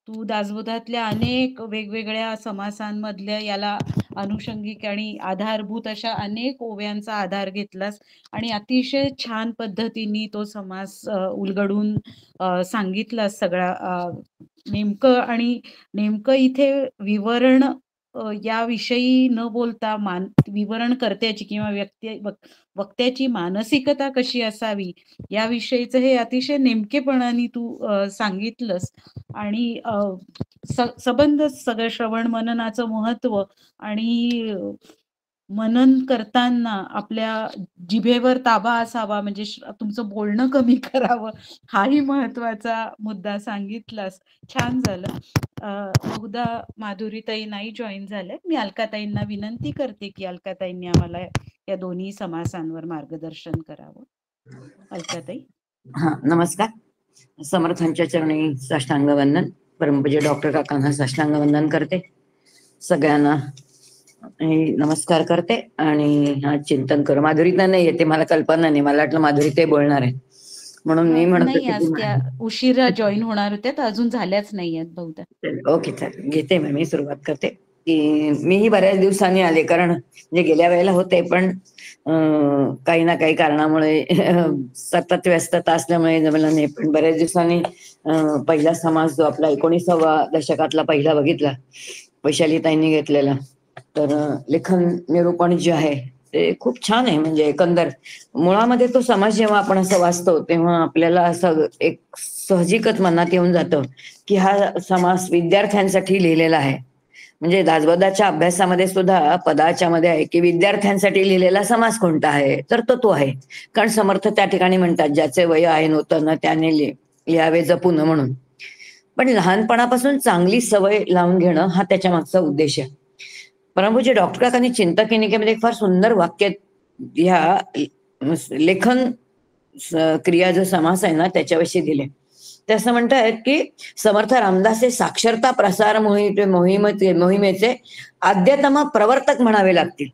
तू दासबोधातल्या अनेक वेगवेगळ्या समासांमधल्या याला अनुषंगिक आणि आधारभूत अशा अनेक ओव्यांचा आधार घेतलास आणि अतिशय छान पद्धतीने तो समास उलगडून सांगितलास सगळा. नेमकं इथे विवरण याविषयी न बोलता विवरण कर्त्याची किंवा वक्त्याची मानसिकता कशी असावी याविषयीचं हे अतिशय नेमकेपणाने तू सांगितलंस. आणि सबंध सगळं श्रवण मननाचं महत्व आणि मनन करताना आपल्या जिभेवर ताबा असावा, म्हणजे तुमचं बोलणं कमी करावं, हाही महत्वाचा मुद्दा सांगितलास. छान झालं. बहुधा माधुरीताई नाही जॉईन झाल्या. मी अलकाताईंना विनंती करते की अलकाताईंनी आम्हाला या दोन्ही समासांवर मार्गदर्शन करावं. अलकाताई. हा, नमस्कार. समर्थांच्या चरणी साष्टांग वंदन. परमपूज्य डॉक्टर काकांना साष्टांग वंदन करते. सगळ्यांना नमस्कार करते आणि हा चिंतन कर. माधुरीता नाही येते, मला कल्पना नाही, मला वाटलं माधुरीताई बोलणार आहे म्हणून मी म्हणत आज त्या उशिरा जॉईन होणार होत्या, तर अजून झाल्याच नाहीयेत बहुधा. ओके, चालेल, घेते. मी सुरुवात करते की मीही बऱ्याच दिवसांनी आले, कारण म्हणजे गेल्या वेळेला होते पण काही ना काही कारणामुळे सतत व्यस्तता असल्यामुळे जमलं नाही. पण बऱ्याच दिवसांनी पहिला समास जो आपला 19व्या दशकातला पहिला बघितला, वैशालीताईंनी घेतलेला, तर लेखन निरूपण जे आहे ते खूप छान आहे. म्हणजे एकंदर मुळामध्ये तो समाज जेव्हा आपण असं वाचतो तेव्हा आपल्याला असं एक सहजिकच मनात येऊन जातं की हा समास विद्यार्थ्यांसाठी लिहिलेला आहे. म्हणजे दासबोधाच्या अभ्यासामध्ये सुद्धा पदाच्या मध्ये आहे की विद्यार्थ्यांसाठी लिहिलेला समास कोणता आहे, तर तो आहे. कारण समर्थ त्या ठिकाणी म्हणतात ज्याचे वय आहे नूतन त्याने लिहावे जपून म्हणून. पण लहानपणापासून चांगली सवय लावून घेणं हा त्याच्या मागचा उद्देश आहे. परमपूज्य डॉक्टर काकांनी चिंतनिकेमध्ये एक फार सुंदर वाक्य ह्या लेखन क्रिया जो समास आहे ना त्याच्याविषयी दिले. ते असं म्हणतात की समर्थ रामदास हे साक्षरता प्रसार मोहिमेचे आद्यतम प्रवर्तक म्हणावे लागतील.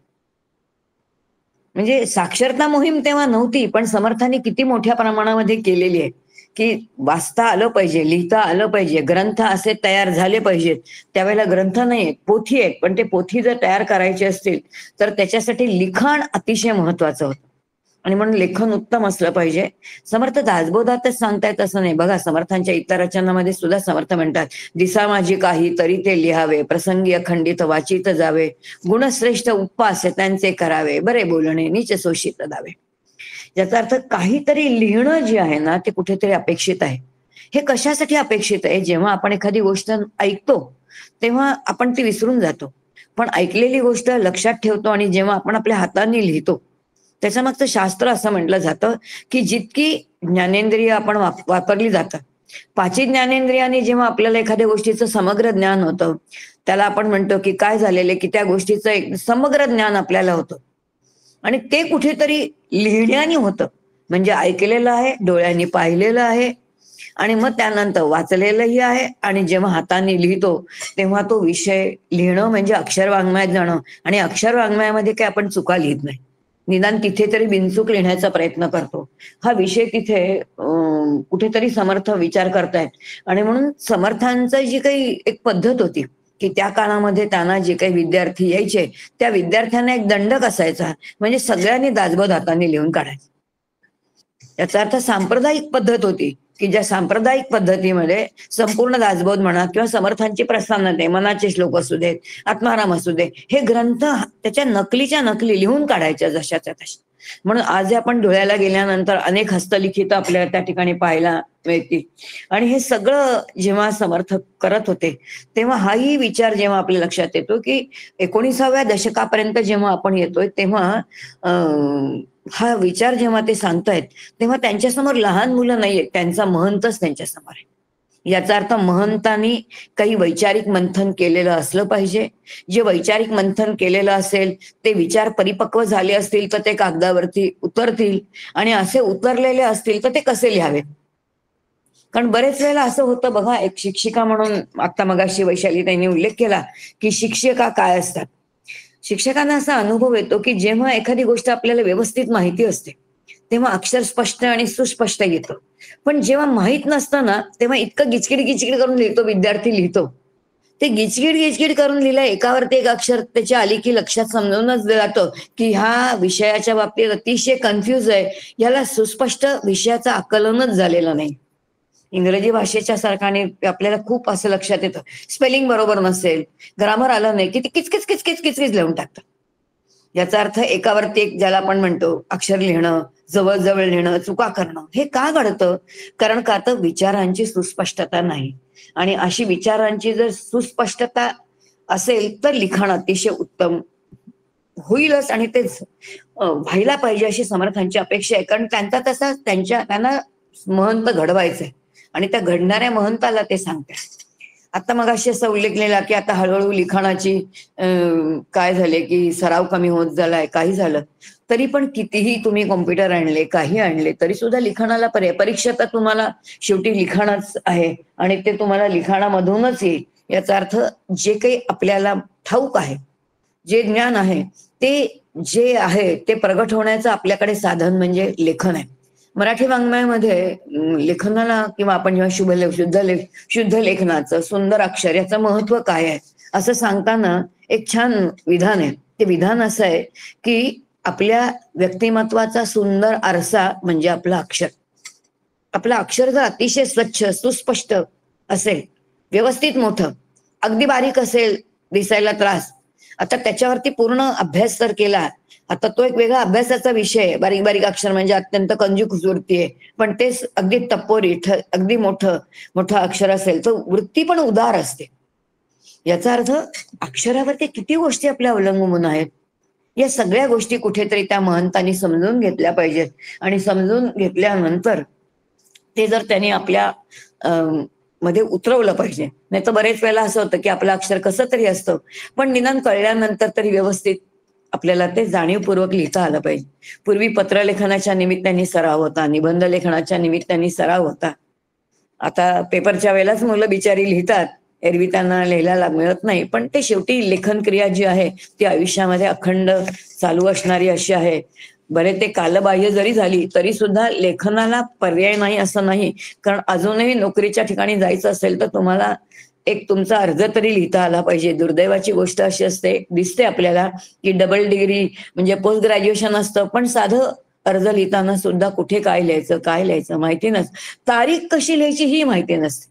म्हणजे साक्षरता मोहीम तेव्हा नव्हती, पण समर्थांनी किती मोठ्या प्रमाणामध्ये केलेली आहे की वाचता आलं पाहिजे, लिहिता आलं पाहिजे, ग्रंथ असे तयार झाले पाहिजेत. त्यावेळेला ग्रंथ नाही, पोथी आहेत, पण ते पोथी जर तयार करायची असतील तर त्याच्यासाठी लिखाण अतिशय महत्वाचं होतं. आणि म्हणून लेखन उत्तम असलं पाहिजे. समर्थ दासबोधातच सांगतायत असं नाही. बघा, समर्थांच्या इतर रचनामध्ये सुद्धा समर्थ म्हणतात, दिसा माझी काही तरी ते लिहावे, प्रसंगी अखंडित वाचित जावे, गुणश्रेष्ठ उपवास त्यांचे करावे, बरे बोलणे नीच शोषित दावे. याचा अर्थ काहीतरी लिहिणं जे आहे ना ते कुठेतरी अपेक्षित आहे. हे कशासाठी अपेक्षित आहे? जेव्हा आपण एखादी गोष्ट ऐकतो तेव्हा आपण ती विसरून जातो, पण ऐकलेली गोष्ट लक्षात ठेवतो. आणि जेव्हा आपण आपल्या हाताने लिहितो, त्याच्या मागचं शास्त्र असं म्हटलं जातं की जितकी ज्ञानेंद्रिय आपण वापरली जातात, 5 ज्ञानेंद्रियाने जेव्हा आपल्याला एखाद्या गोष्टीचं समग्र ज्ञान होतं, त्याला आपण म्हणतो की काय झालेलं की त्या गोष्टीचं एक समग्र ज्ञान आपल्याला होतं. आणि ते कुठेतरी लिहिण्याने होतं. म्हणजे ऐकलेलं आहे, डोळ्यांनी पाहिलेलं आहे, आणि मग त्यानंतर वाचलेलंही आहे. आणि जेव्हा हाताने लिहितो तेव्हा तो विषय लिहिणं म्हणजे अक्षर वाङ्मयात जाणं. आणि अक्षर वाङ्मयामध्ये काय आपण चुका लिहित नाही, निदान तिथे तरी बिनचूक लिहिण्याचा प्रयत्न करतो. हा विषय तिथे कुठेतरी समर्थ विचार करतायत. आणि म्हणून समर्थांचं जी काही एक पद्धत होती की त्या काळामध्ये त्यांना जे काही विद्यार्थी यायचे त्या विद्यार्थ्यांना एक दंडक असायचा, म्हणजे सगळ्यांनी दासबोध हाताने लिहून काढायचं. याचा अर्थ सांप्रदायिक पद्धत होती की ज्या सांप्रदायिक पद्धतीमध्ये संपूर्ण दासबोध म्हणा किंवा समर्थांची प्रस्थानते, मनाचे श्लोक असू देत, आत्माराम असू दे, हे ग्रंथ त्याच्या नकलीच्या नकली लिहून काढायच्या जशाच्या तशा. म्हणून आज आपण धुळ्याला गेल्यानंतर अनेक हस्तलिखित आपल्याला त्या ठिकाणी पाहायला मिळतील. आणि हे सगळं जेव्हा समर्थ करत होते तेव्हा हाही विचार जेव्हा आपल्या लक्षात येतो की 19व्या दशकापर्यंत जेव्हा आपण येतोय तेव्हा हा विचार जेव्हा ते सांगतायत तेव्हा त्यांच्यासमोर लहान मुलं नाहीये, त्यांचा महंतच त्यांच्यासमोर आहे. याचा अर्थ महंतांनी काही वैचारिक मंथन केलेलं असलं पाहिजे. जे वैचारिक मंथन केलेलं असेल ते विचार परिपक्व झाले असतील तर ते कागदावरती उतरतील, आणि असे उतरलेले असतील तर ते कसे लिहावे. कारण बरेच वेळेला असं होतं बघा, एक शिक्षिका म्हणून आता मगाशी वैशाली त्यांनी उल्लेख केला की शिक्षिका काय असतात. शिक्षकांना असा अनुभव येतो की जेव्हा एखादी गोष्ट आपल्याला व्यवस्थित माहिती असते तेव्हा अक्षर स्पष्ट आणि सुस्पष्ट येतं. पण जेव्हा माहित नसतं ना तेव्हा इतकं गिचकिड गिचकिड करून लिहितो विद्यार्थी, लिहितो ते गिचकिड गिचकिड करून लिहिलं, एकावरती एक अक्षर त्याची आली की लक्षात समजूनच जातं की हा विषयाच्या बाबतीत अतिशय कन्फ्युज आहे, याला सुस्पष्ट विषयाचं आकलनच झालेलं नाही. इंग्रजी भाषेच्या सारखाने आपल्याला खूप असं लक्षात येतं, स्पेलिंग बरोबर नसेल, ग्रामर आलं नाही की ते किचकिच किचकिच किचकिच लिहून टाकतात. याचा अर्थ एकावरती एक ज्याला आपण म्हणतो अक्षर लिहिणं, जवळ लिहिणं, चुका करणं, हे का घडतं? कारण का तर विचारांची सुस्पष्टता नाही. आणि अशी विचारांची जर सुस्पष्टता असेल तर लिखाण अतिशय उत्तम होईलच. आणि तेच व्हायला पाहिजे अशी समर्थांची अपेक्षा आहे. कारण त्यांचा तसा त्यांना महंत घडवायचंय आणि त्या घडणाऱ्या महंताला ते सांगतात. आता मग अशी असं उल्लेख केला की आता हळूहळू लिखाणाची काय झाले की सराव कमी होत झालाय, काही झालं तरी पण कितीही तुम्ही कॉम्प्युटर आणले, काही आणले तरी सुद्धा लिखाणाला पर्याय. परीक्षा तर तुम्हाला शेवटी लिखाणच आहे आणि ते तुम्हाला लिखाणामधूनच येईल. याचा अर्थ जे काही आपल्याला ठाऊक आहे, जे ज्ञान आहे, ते जे आहे ते प्रगट होण्याचं आपल्याकडे साधन म्हणजे लेखन आहे. मराठी वाङ्मयामध्ये लेखनाला किंवा आपण जेव्हा शुद्ध लेखनाचं सुंदर अक्षर याचं महत्व काय आहे असं सांगताना एक छान विधान आहे. ते विधान असं आहे की आपल्या व्यक्तिमत्वाचा सुंदर आरसा म्हणजे आपलं अक्षर. आपलं अक्षर जर अतिशय स्वच्छ सुस्पष्ट असेल, व्यवस्थित मोठं, अगदी बारीक असेल, दिसायला त्रास, आता त्याच्यावरती पूर्ण अभ्यास जर केला, आता तो एक वेगळा अभ्यासाचा विषय आहे. बारीक बारीक अक्षर म्हणजे अत्यंत कंजूस वृत्ती आहे, पण तेच अगदी टपोरी अगदी मोठं अक्षर असेल तर वृत्ती पण उदार असते. याचा अर्थ अक्षरावरती किती गोष्टी आपल्या अवलंबून आहेत. या सगळ्या गोष्टी कुठेतरी त्या महंतांनी समजून घेतल्या पाहिजेत. आणि समजून घेतल्यानंतर ते जर त्यांनी आपल्या मध्ये उतरवलं पाहिजे. नाही तर बरेच वेळेला असं होतं की आपलं अक्षर कसं तरी असतं, पण निदान कळल्यानंतर तरी व्यवस्थित आपल्याला ते जाणीवपूर्वक लिहिता आलं पाहिजे. पूर्वी पत्रलेखनाच्या निमित्ताने सराव होता, निबंध लेखनाच्या निमित्ताने सराव होता. आता पेपरच्या वेळेलाच मुलं बिचारी लिहितात, एरवी त्यांना लिहायला मिळत नाही. पण ते शेवटी लेखन क्रिया जी आहे ती आयुष्यामध्ये अखंड चालू असणारी अशी आहे. बरे ते कालबाह्य जरी झाली तरी सुद्धा लेखनाला पर्याय नाही असं नाही. कारण अजूनही नोकरीच्या ठिकाणी जायचं असेल तर तुम्हाला एक तुमचा अर्ज तरी लिहिता आला पाहिजे. दुर्दैवाची गोष्ट अशी असते, दिसते आपल्याला की डबल डिग्री म्हणजे पोस्ट ग्रॅज्युएशन असतं पण साधं अर्ज लिहिताना सुद्धा कुठे काय लिहायचं माहिती नसतं. तारीख कशी लिहायची ही माहिती नसते.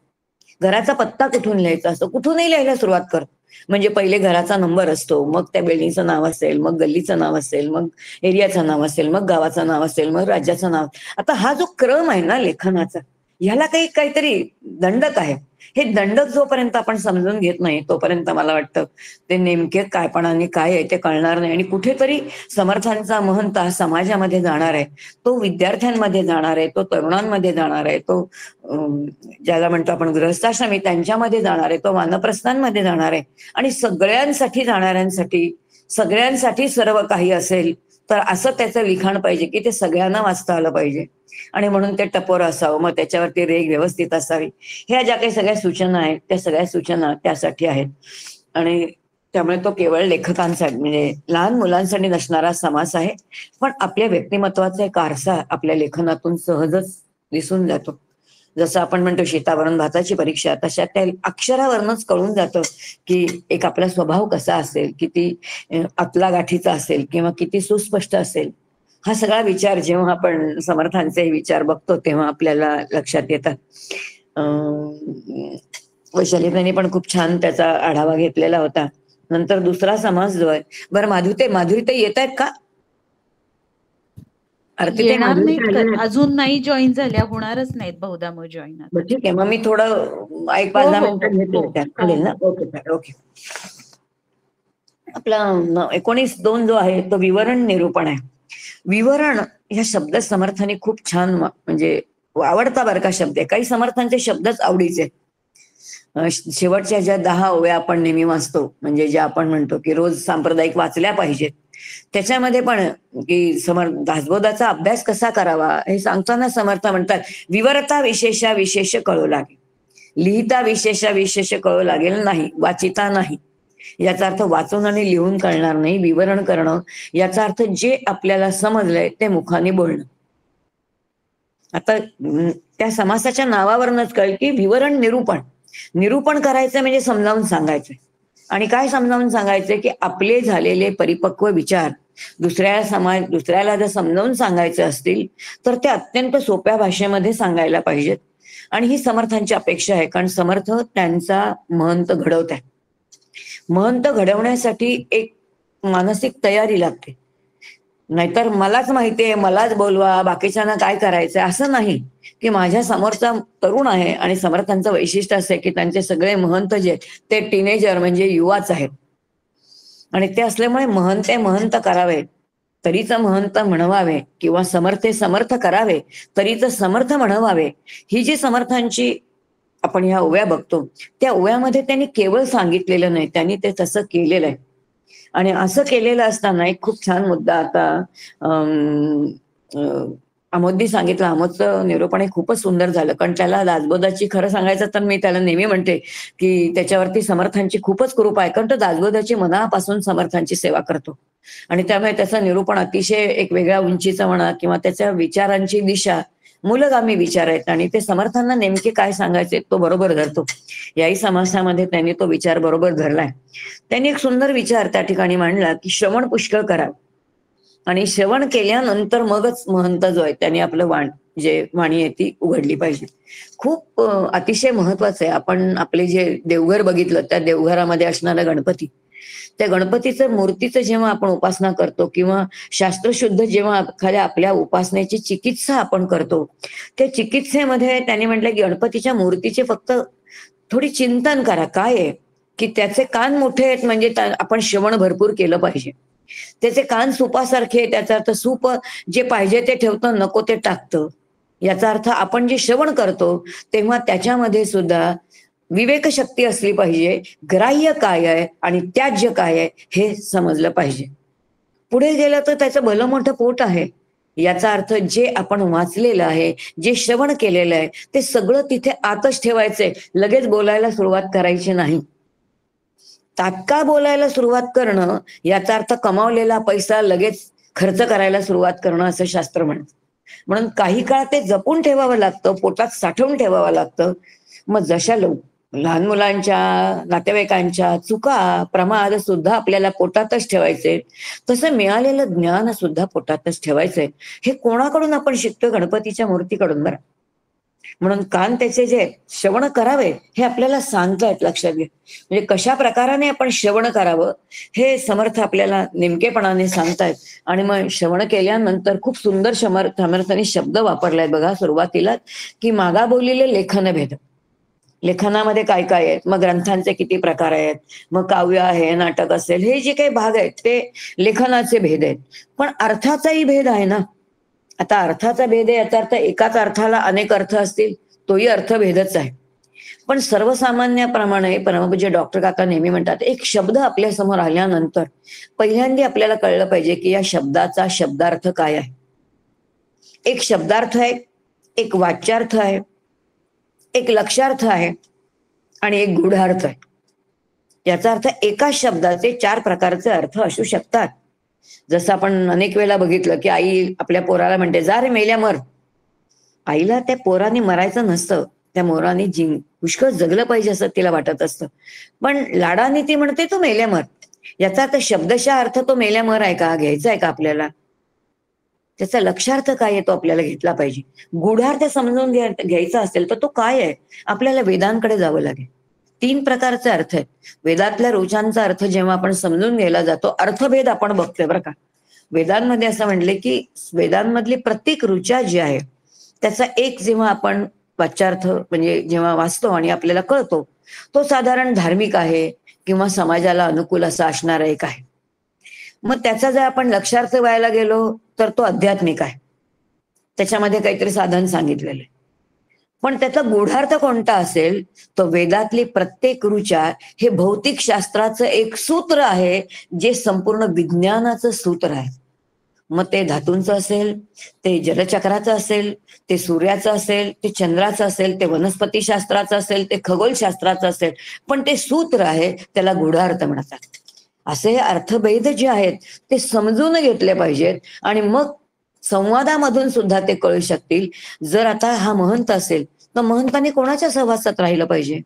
घराचा पत्ता कुठून लिहायचा असतो, कुठूनही लिहायला सुरुवात करतो. म्हणजे पहिले घराचा नंबर असतो, मग त्या बिल्डिंगचं नाव असेल, मग गल्लीचं नाव असेल, मग एरियाचं नाव असेल, मग गावाचं नाव असेल, मग राज्याचं नाव. आता हा जो क्रम आहे ना लेखनाचा, ह्याला काहीतरी दंडक आहे. हे दंडक जोपर्यंत आपण समजून घेत नाही तोपर्यंत मला वाटतं ते नेमके कायपणाने काय आहे ते कळणार नाही. आणि कुठेतरी समर्थांचा महंत हा समाजामध्ये जाणार आहे, तो विद्यार्थ्यांमध्ये जाणार आहे, तो तरुणांमध्ये जाणार आहे, तो ज्याला म्हणतो आपण गृहस्थाश्रमी त्यांच्यामध्ये जाणार आहे, तो वानप्रस्थांमध्ये जाणार आहे. आणि सगळ्यांसाठी जाणाऱ्यांसाठी, सगळ्यांसाठी सर्व काही असेल तर असं त्याचं लिखाण पाहिजे की ते सगळ्यांना वाचता आलं पाहिजे. आणि म्हणून ते टपोर असावं, मग त्याच्यावरती रेघ व्यवस्थित असावी. ह्या ज्या काही सगळ्या सूचना आहेत त्या सगळ्या सूचना त्यासाठी आहेत. आणि त्यामुळे तो केवळ लेखकांसाठी म्हणजे लहान मुलांसाठी नसणारा समास आहे, पण आपल्या व्यक्तिमत्वाचा एक आरसा आपल्या लेखनातून सहजच दिसून जातो. जसं आपण म्हणतो शेतावरून भाताची परीक्षा, तशा त्या अक्षरावरूनच कळून जातं की एक आपला स्वभाव कसा असेल, किती आतला गाठीचा असेल किंवा किती सुस्पष्ट असेल. हा सगळा विचार जेव्हा आपण समर्थांचे विचार बघतो तेव्हा आपल्याला लक्षात येतात. वैशालीताईंनी पण खूप छान त्याचा आढावा घेतलेला होता. नंतर दुसरा समास जो आहे, बरं माधुरीताई येत आहेत का? येणार नाहीत, अजून नाही जॉईन झाल्या, होणारच नाहीत बहुधा मग जॉईन. ठीक आहे, मग मी थोडं 1-5-10 मिनिटं घेते चालेल ना? ओके. आपला 19-2 जो आहे तो विवरण निरूपण आहे. विवरण ह्या शब्द समर्थाने खूप छान म्हणजे आवडता बरं का शब्द आहे. काही समर्थांचे शब्दच आवडीचे. शेवटच्या ज्या 10 ओव्या आपण नेहमी वाचतो, म्हणजे ज्या आपण म्हणतो की रोज सांप्रदायिक वाचल्या पाहिजेत, त्याच्यामध्ये पण की दासबोधाचा अभ्यास कसा करावा हे सांगताना समर्थ म्हणतात, विवरता विशेषा विशेष कळू लागेल, लिहिता विशेषा विशेष कळू लागेल नाही, वाचिता नाही. याचा अर्थ वाचून आणि लिहून कळणार नाही. विवरण करणं याचा अर्थ जे आपल्याला समजलंय ते मुखाने बोलणं. आता त्या समासाच्या नावावरूनच कळेल की विवरण निरूपण करायचं म्हणजे समजावून सांगायचं. आणि काय समजावून सांगायचं की आपले झालेले परिपक्व विचार दुसऱ्याला जर समजावून सांगायचे असतील तर ते अत्यंत सोप्या भाषेमध्ये सांगायला पाहिजेत. आणि ही समर्थांची अपेक्षा आहे, कारण समर्थ त्यांचा महंत घडवत आहे. महंत घडवण्यासाठी एक मानसिक तयारी लागते. नाहीतर मलाच माहितीये, मलाच बोलवा, बाकीच्यांना काय करायचंय असं नाही. की माझ्या समोरचा तरुण आहे आणि समर्थांचं वैशिष्ट्य असं आहे की त्यांचे सगळे महंत जे ते टीनेजर म्हणजे युवाच आहेत. आणि ते असल्यामुळे महंत करावे तरीच महंत म्हणवावे, किंवा समर्थ करावे तरीच समर्थ म्हणवावे. ही जी समर्थांची आपण ह्या ओव्या बघतो त्या ओव्यामध्ये त्यांनी केवळ सांगितलेलं नाही, त्यांनी ते तसं केलेलं आहे. आणि असं केलेलं असताना एक खूप छान मुद्दा आता आमोदनी सांगितलं. आमोदचं निरूपण खूपच सुंदर झालं, कारण त्याला दासबोधाची खरं सांगायचं तर मी त्याला नेहमी म्हणते की त्याच्यावरती समर्थांची खूपच कृपा आहे, कारण तो दासबोधाची मनापासून समर्थांची सेवा करतो. आणि त्यामुळे त्याचं निरूपण अतिशय एक वेगळ्या उंचीचं म्हणा किंवा त्याच्या विचारांची दिशा मूलगामी विचार आहेत आणि ते समर्थांना नेमके काय सांगायचे तो बरोबर धरतो. याही समासामध्ये त्यांनी तो विचार बरोबर धरलाय. त्यांनी एक सुंदर विचार त्या ठिकाणी मांडला की श्रवण पुष्कळ करा आणि श्रवण केल्यानंतर मगच महंत जो आहे त्यांनी आपलं वाणी आहे ती उघडली पाहिजे. खूप अतिशय महत्वाचं आहे. आपण आपले जे देवघर बघितलं त्या देवघरामध्ये असणारा गणपती, त्या गणपतीचं मूर्तीचं जेव्हा आपण उपासना करतो किंवा शास्त्रशुद्ध जेव्हा एखाद्या आपल्या उपासनेची चिकित्सा आपण करतो, त्या चिकित्सेमध्ये त्यांनी म्हटलं की गणपतीच्या मूर्तीचे फक्त थोडी चिंतन करा. काय आहे की त्याचे कान मोठे आहेत म्हणजे आपण श्रवण भरपूर केलं पाहिजे. त्याचे कान सुपासारखे, त्याचा अर्थ सूप जे पाहिजे ते ठेवतं, नको ते टाकतं. याचा अर्थ आपण जे श्रवण करतो तेव्हा त्याच्यामध्ये सुद्धा विवेक शक्ती असली पाहिजे. ग्राह्य काय आहे आणि त्याज्य काय आहे हे समजलं पाहिजे. पुढे गेलं तर त्याचं भलं मोठं पोट आहे. याचा अर्थ जे आपण वाचलेलं आहे, जे श्रवण केलेलं आहे ते सगळं तिथे आतच ठेवायचंय, लगेच बोलायला सुरुवात करायची नाही. तात्काळ बोलायला सुरुवात करणं याचा अर्थ कमावलेला पैसा लगेच खर्च करायला सुरुवात करणं असं शास्त्र म्हणतं. म्हणून काही काळ ते जपून ठेवावं लागतं, पोटात साठवून ठेवावं लागतं. मग जशा लहान मुलांच्या, नातेवाईकांच्या चुका, प्रमाद सुद्धा आपल्याला पोटातच ठेवायचे, तसं मिळालेलं ज्ञान सुद्धा पोटातच ठेवायचंय. हे कोणाकडून आपण शिकतो? गणपतीच्या मूर्तीकडून बरं. म्हणून कान त्याचे जे श्रवण करावे हे आपल्याला सांगतायत, लक्षात घ्या. म्हणजे कशा प्रकाराने आपण श्रवण करावं हे समर्थ आपल्याला नेमकेपणाने सांगतायत. आणि मग श्रवण केल्यानंतर खूप सुंदर समर्थाने शब्द वापरलाय बघा सुरुवातीला, की मागा बोलिले लेखन भेद. लेखनामध्ये काय काय आहेत, मग ग्रंथांचे किती प्रकार आहेत, मग काव्य आहे, नाटक असेल, हे जे काही भाग आहेत ते लेखनाचे भेद आहेत. पण अर्थाचाही भेद आहे ना. आता अर्थाचा भेद आहे याचा अर्थ एकाच अर्थाला अनेक अर्थ असतील, तोही अर्थभेदच आहे. पण सर्वसामान्याप्रमाणे परमपूज्य डॉक्टर काका नेहमी म्हणतात, एक शब्द आपल्या समोर आल्यानंतर पहिल्यांदा आपल्याला कळलं पाहिजे की या शब्दाचा शब्दार्थ काय आहे. एक शब्दार्थ आहे, एक वाच्यार्थ आहे, एक लक्षार्थ आहे आणि एक गूढार्थ आहे. याचा अर्थ एका शब्दाचे 4 प्रकारचे अर्थ असू शकतात. जसं आपण अनेक वेळेला बघितलं की आई आपल्या पोराला म्हणते, जा रे मेल्या मर. आईला त्या पोराने मरायचं नसतं, त्या मोराने पुष्कळ जगलं पाहिजे असं तिला वाटत असतं. पण लाडाने ती म्हणते तू मेल्या मर. याचा अर्थ शब्दशः अर्थ तो मेल्या मर आहे का, घ्यायचा आहे का आपल्याला? त्याचा लक्षार्थ काय आहे तो आपल्याला घेतला पाहिजे. गूढार्थ समजून घ्यायचा असेल तर तो काय आहे, आपल्याला वेदांकडे जावं लागेल. 3 प्रकारचे अर्थ आहेत. वेदातल्या रोचांचा अर्थ जेव्हा आपण समजून घ्यायला जातो, अर्थभेद आपण बघतोय बरं का. वेदांमध्ये असं म्हणले की वेदांमधली प्रत्येक रुचा जी आहे त्याचा एक जेव्हा आपण वाच्यार्थ म्हणजे जेव्हा वाचतो आणि आपल्याला कळतो, तो साधारण धार्मिक आहे किंवा समाजाला अनुकूल असा असणारा एक आहे. मग त्याचा जर आपण लक्षार्थ व्हायला गेलो तर तो आध्यात्मिक आहे, त्याच्यामध्ये काहीतरी साधन सांगितलेलं आहे. पण त्याचा गूढार्थ कोणता असेल, तो वेदातली प्रत्येक रुचा हे भौतिक शास्त्राचं एक सूत्र आहे, जे संपूर्ण विज्ञानाचं सूत्र आहे. मग ते धातूंचं असेल, ते जलचक्राचं असेल, ते सूर्याचं असेल, ते चंद्राचं असेल, ते वनस्पती शास्त्राचं असेल, ते खगोलशास्त्राचं असेल, पण ते सूत्र आहे, त्याला गूढार्थ म्हणतात. असे अर्थभेद जे आहेत ते समजून घेतले पाहिजेत आणि मग संवादामधून सुद्धा ते कळू शकतील. जर आता हा महंत असेल तर महंताने कोणाच्या सहवासात राहिलं पाहिजे,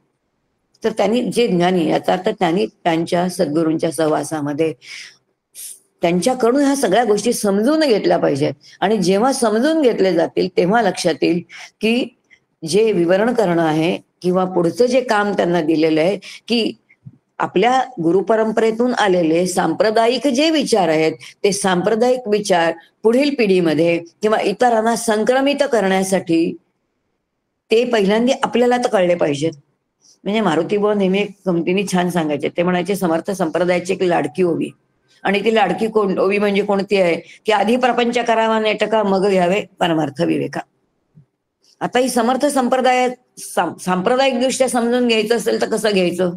तर त्यांनी जे ज्ञानी, याचा अर्थ त्यांनी त्यांच्या सद्गुरूंच्या सहवासामध्ये त्यांच्याकडून ह्या सगळ्या गोष्टी समजून घेतल्या पाहिजेत. आणि जेव्हा समजून घेतले जातील तेव्हा लक्षात येईल की जे विवरण करणं आहे किंवा पुढचं जे काम त्यांना दिलेलं आहे, की आपल्या गुरुपरंपरेतून आलेले सांप्रदायिक जे विचार आहेत ते सांप्रदायिक विचार पुढील पिढीमध्ये किंवा इतरांना संक्रमित करण्यासाठी ते पहिल्यांदा आपल्याला तर कळले पाहिजेत. म्हणजे मारुतीबुवा नेहमी एक गमतीने छान सांगायचे, ते म्हणायचे समर्थ संप्रदायाची एक लाडकी ओवी, आणि ती लाडकी ओवी म्हणजे कोणती आहे की आधी प्रपंच करावा नेटका मग घ्यावे परमार्थ विवेका. आता ही समर्थ संप्रदायात सांप्रदायिक दृष्ट्या समजून घ्यायचं असेल तर कसं घ्यायचं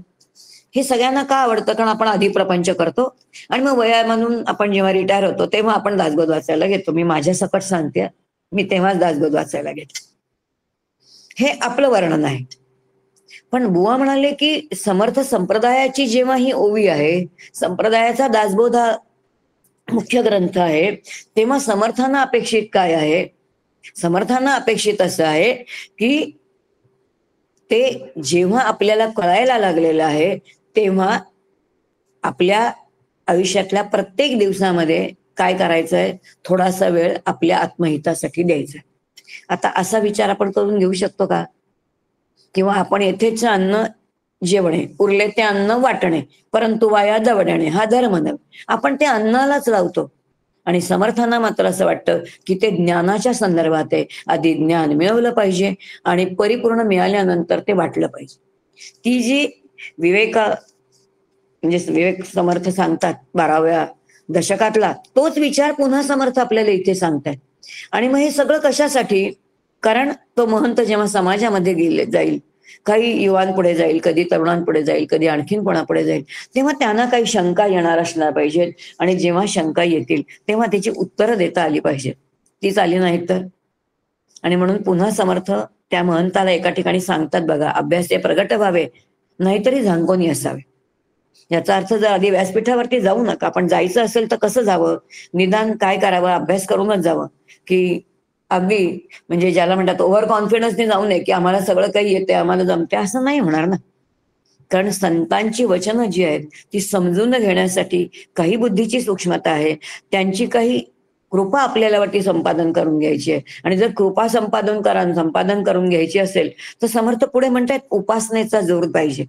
हे सगळ्यांना का आवडतं, कारण आपण आधी प्रपंच करतो आणि मग वया म्हणून आपण जेव्हा रिटायर होतो तेव्हा आपण दासबोध वाचायला घेतो. मी माझ्या सकट सांगते, मी तेव्हाच दासबोध वाचायला घेतो. हे आपलं वर्णन आहे. पण बुवा म्हणाले की समर्थ संप्रदायाची जेव्हा ही ओवी आहे, संप्रदायाचा दासबोध हा मुख्य ग्रंथ आहे, तेव्हा समर्थांना अपेक्षित काय आहे? समर्थांना अपेक्षित असं आहे की ते जेव्हा आपल्याला कळायला लागलेलं आहे तेव्हा आपल्या आयुष्यातल्या प्रत्येक दिवसामध्ये काय करायचंय, थोडासा वेळ आपल्या आत्महितासाठी द्यायचा. आता असा विचार आपण करून घेऊ शकतो का? किंवा आपण येथेच अन्न जेवणे, उरले ते अन्न वाटणे, परंतु वाया दवडणे हा धर्म नव्हे. आपण ते अन्नालाच लावतो. आणि समर्थांना मात्र असं वाटतं की ते ज्ञानाच्या संदर्भात आहे, आधी ज्ञान मिळवलं पाहिजे आणि परिपूर्ण मिळाल्यानंतर ते वाटलं पाहिजे. ती जी म्हणजे विवेक समर्थ सांगतात 12व्या दशकातला, तोच विचार पुन्हा समर्थ आपल्याला इथे सांगतायत. आणि मग हे सगळं कशासाठी? कारण तो महंत जेव्हा समाजामध्ये जाईल, काही युवांपुढे जाईल, कधी तरुणांपुढे जाईल, कधी आणखीन कोणापुढे जाईल, तेव्हा त्यांना काही शंका येणार असणार पाहिजेत. आणि जेव्हा शंका येतील तेव्हा त्याची उत्तरं देता आली पाहिजेत. तीच आली नाहीत तर. आणि म्हणून पुन्हा समर्थ त्या महंताला एका ठिकाणी सांगतात बघा, अभ्यासे प्रगट व्हावे नाहीतरी झांकोनी असावे. याचा अर्थ जर आधी व्यासपीठावरती जाऊ नका, पण जायचं असेल तर कसं जावं, निदान काय करावं, अभ्यास करूनच जावं. की अगदी म्हणजे ज्याला म्हणतात ओव्हर कॉन्फिडन्सने जाऊ नये की आम्हाला सगळं काही येते, आम्हाला जमते, असं नाही होणार ना. कारण संतांची वचनं जी आहेत ती समजून घेण्यासाठी काही बुद्धीची सूक्ष्मता आहे, त्यांची काही कृपा आपल्याला वाटते संपादन करून घ्यायची आहे. आणि जर कृपा संपादन करून घ्यायची असेल तर समर्थ पुढे म्हणतात उपासनेचा जोर पाहिजे.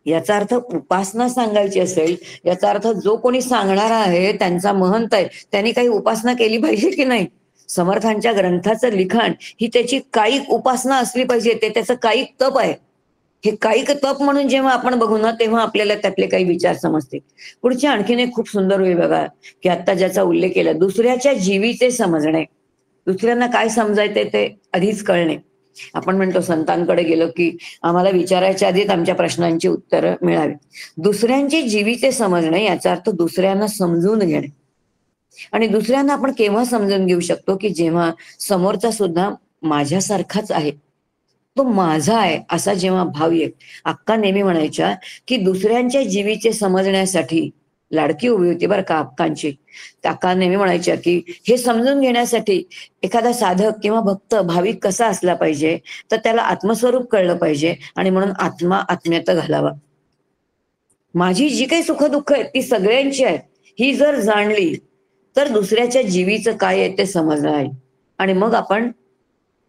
याचा अर्थ उपासना सांगायची असेल, याचा अर्थ जो कोणी सांगणारा आहे त्यांचा महंत आहे त्यांनी काही उपासना केली पाहिजे की नाही. समर्थांच्या ग्रंथाचं लिखाण ही त्याची कायिक उपासना असली पाहिजे, ते त्याचं कायिक तप आहे. हे कायिक तप म्हणून जेव्हा आपण बघू ना तेव्हा आपल्याला त्यातले काही विचार समजते. पुढचे आणखीन एक खूप सुंदर होईल बघा, की आता ज्याचा उल्लेख केला, दुसऱ्याच्या जीवीचे समजणे. दुसऱ्यांना काय समजायचे ते आधीच कळणे. आपण म्हणतो संतांकडे गेलो की आम्हाला विचारायच्या आधीच आमच्या प्रश्नांची उत्तरं मिळावी. दुसऱ्यांचे जीवीचे समजणे याचा अर्थ दुसऱ्यांना समजून घेणे. आणि दुसऱ्यांना आपण केव्हा समजून घेऊ शकतो की जेव्हा समोरचा सुद्धा माझ्यासारखाच आहे, तो माझा आहे असा जेव्हा भाव येईल. अक्का नेहमी म्हणायच्या की दुसऱ्यांच्या जीवीचे समजण्यासाठी, लाडकी उभी होती बरं का अक्कांची, अक्का नेहमी म्हणायच्या की हे समजून घेण्यासाठी एखादा साधक किंवा भक्त भाविक कसा असला पाहिजे, तर त्याला आत्मस्वरूप कळलं पाहिजे आणि म्हणून आत्मा आत्म्यात घालावा. माझी जी काही सुखदुःख आहेत ती सगळ्यांची आहेत ही जर जाणली तर दुसऱ्याच्या जीवीचं काय आहे ते समजणार आहे. आणि मग आपण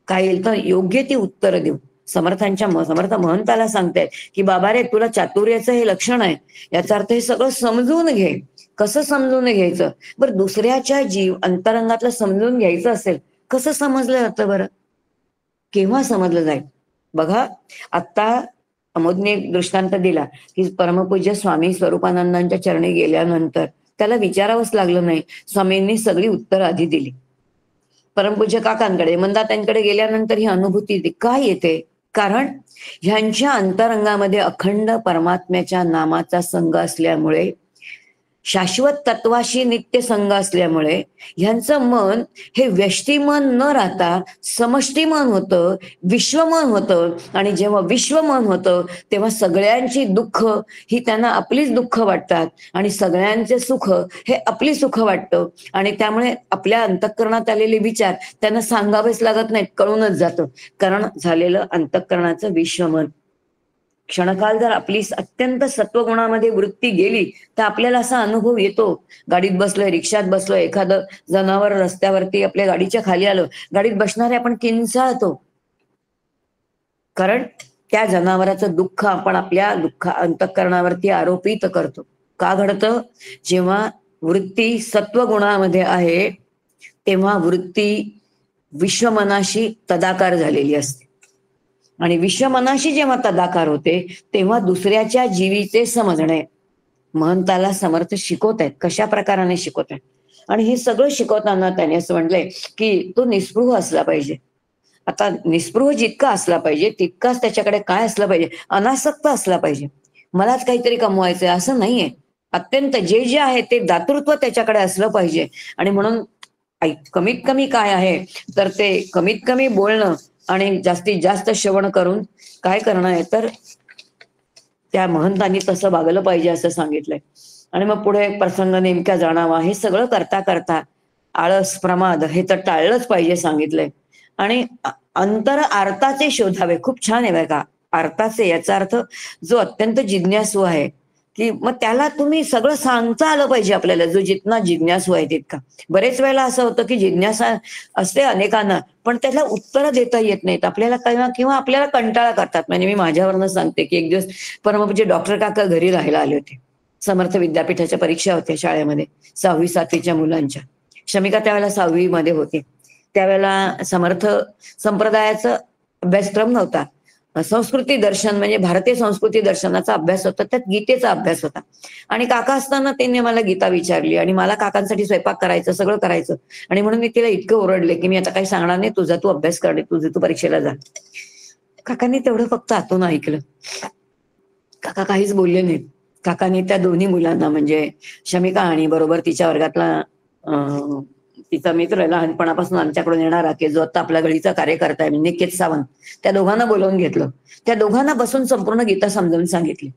काय येईल तर योग्य ती उत्तरं देऊ. समर्थ महंताला सांगतायत की बाबा रे तुला चातुर्याचं हे लक्षण आहे, याचा अर्थ हे सगळं समजून घे. कसं समजून घ्यायचं बरं, दुसऱ्याच्या अंतरंगातलं समजून घ्यायचं असेल कसं समजलं जातं बरं, केव्हा समजलं जाईल बघा. आता अमोदने एक दृष्टांत दिला की परमपूज्य स्वामी स्वरूपानंदांच्या चरणी गेल्यानंतर त्याला विचारावंच लागलं नाही, स्वामींनी सगळी उत्तरं आधी दिली. परमपूज्य काकांकडे मंदातांकडे गेल्यानंतर ही अनुभूती काय येते, कारण ह्यांच्या अंतरंगामध्ये अखंड परमात्म्याच्या नामाचा संग असल्यामुळे, शाश्वत तत्वाशी नित्य संग असल्यामुळे ह्यांचं मन हे व्यष्टी मन न राहता समष्टी मन होतं, विश्वमन होतं. आणि जेव्हा विश्वमन होतं तेव्हा सगळ्यांची दुःख ही त्यांना आपलीच दुःख वाटतात आणि सगळ्यांचे सुख हे आपली सुख वाटतं. आणि त्यामुळे आपल्या अंतःकरणात आलेले विचार त्यांना सांगावेच लागत नाहीत, कळूनच जातं. कारण झालेलं अंतःकरणाचं विश्वमन. क्षणकाल जर आपली अत्यंत सत्वगुणामध्ये वृत्ती गेली तर आपल्याला असा अनुभव येतो, गाडीत बसलोय, रिक्षात बसलोय, एखादं जनावर रस्त्यावरती आपल्या गाडीच्या खाली आलं, गाडीत बसणारे आपण किंचाळतो, कारण त्या जनावराचं दुःख आपण आपल्या अंतःकरणावरती आरोपित करतो. का घडतं, जेव्हा वृत्ती सत्वगुणामध्ये आहे तेव्हा वृत्ती विश्वमनाशी तदाकार झालेली असते. आणि विश्वमनाशी जेव्हा तदाकार होते तेव्हा दुसऱ्याच्या जीवीचे समजणे. महंताला समर्थ शिकवत आहेत, कशा प्रकाराने शिकवत आहेत. आणि हे सगळं शिकवताना त्याने असं म्हटलंय की तो निस्पृह असला पाहिजे. आता निस्पृह जितका असला पाहिजे तितकाच त्याच्याकडे काय असलं पाहिजे, अनासक्त असला पाहिजे. मलाच काहीतरी कमवायचंय असं नाहीये. अत्यंत जे आहे ते दातृत्व त्याच्याकडे असलं पाहिजे. आणि म्हणून कमीत कमी काय आहे तर ते कमीत कमी बोलणं आणि जास्तीत जास्त श्रवण करून काय करणं आहे तर त्या महंतांनी तसं वागलं पाहिजे असं सांगितलंय. आणि मग पुढे प्रसंग नेमका जाणावा, हे सगळं करता करता आळस प्रमाद हे तर टाळलंच पाहिजे सांगितलंय. आणि अंतर आर्ताचे शोधावे. खूप छान आहे बघा का, आर्ताचे याचा अर्थ जो अत्यंत जिज्ञासू आहे की मग त्याला तुम्ही सगळं सांगता आलं पाहिजे आपल्याला. जो जितना जिज्ञासू आहे तितका. बरेच वेळेला असं होतं की जिज्ञासा असते अनेकांना पण त्याला उत्तरं देता येत नाहीत आपल्याला, किंवा आपल्याला कंटाळा करतात. म्हणजे मी माझ्यावरनं सांगते की एक दिवस परमपूज्य डॉक्टर काका घरी राहायला आले होते. समर्थ विद्यापीठाच्या परीक्षा होत्या शाळेमध्ये 6वी 7वीच्या मुलांच्या. शमिका त्यावेळेला 6वी मध्ये होती. त्यावेळेला समर्थ संप्रदायाचा अभ्यासक्रम नव्हता, संस्कृती दर्शन म्हणजे भारतीय संस्कृती दर्शनाचा अभ्यास होता, त्यात गीतेचा अभ्यास होता. आणि काका असताना त्यांनी मला गीता विचारली आणि मला काकांसाठी स्वयंपाक करायचं, सगळं करायचं. आणि म्हणून मी तिला इतकं ओरडले की मी आता काही सांगणार नाही, तुझा तू अभ्यास कर, तू परीक्षेला जा. काकांनी तेवढं फक्त आतून ऐकलं. काका काहीच बोलले नाहीत. काकांनी त्या दोन्ही मुलांना म्हणजे शमिका आणि बरोबर तिच्या वर्गातला तिचा मित्र लहानपणापासून आमच्याकडून येणारा की जो आता आपल्या गळीचा कार्यकर्ता आहे निकेत सावंत, त्या दोघांना बोलावून घेतलं. त्या दोघांना बसून संपूर्ण गीता समजावून सांगितली.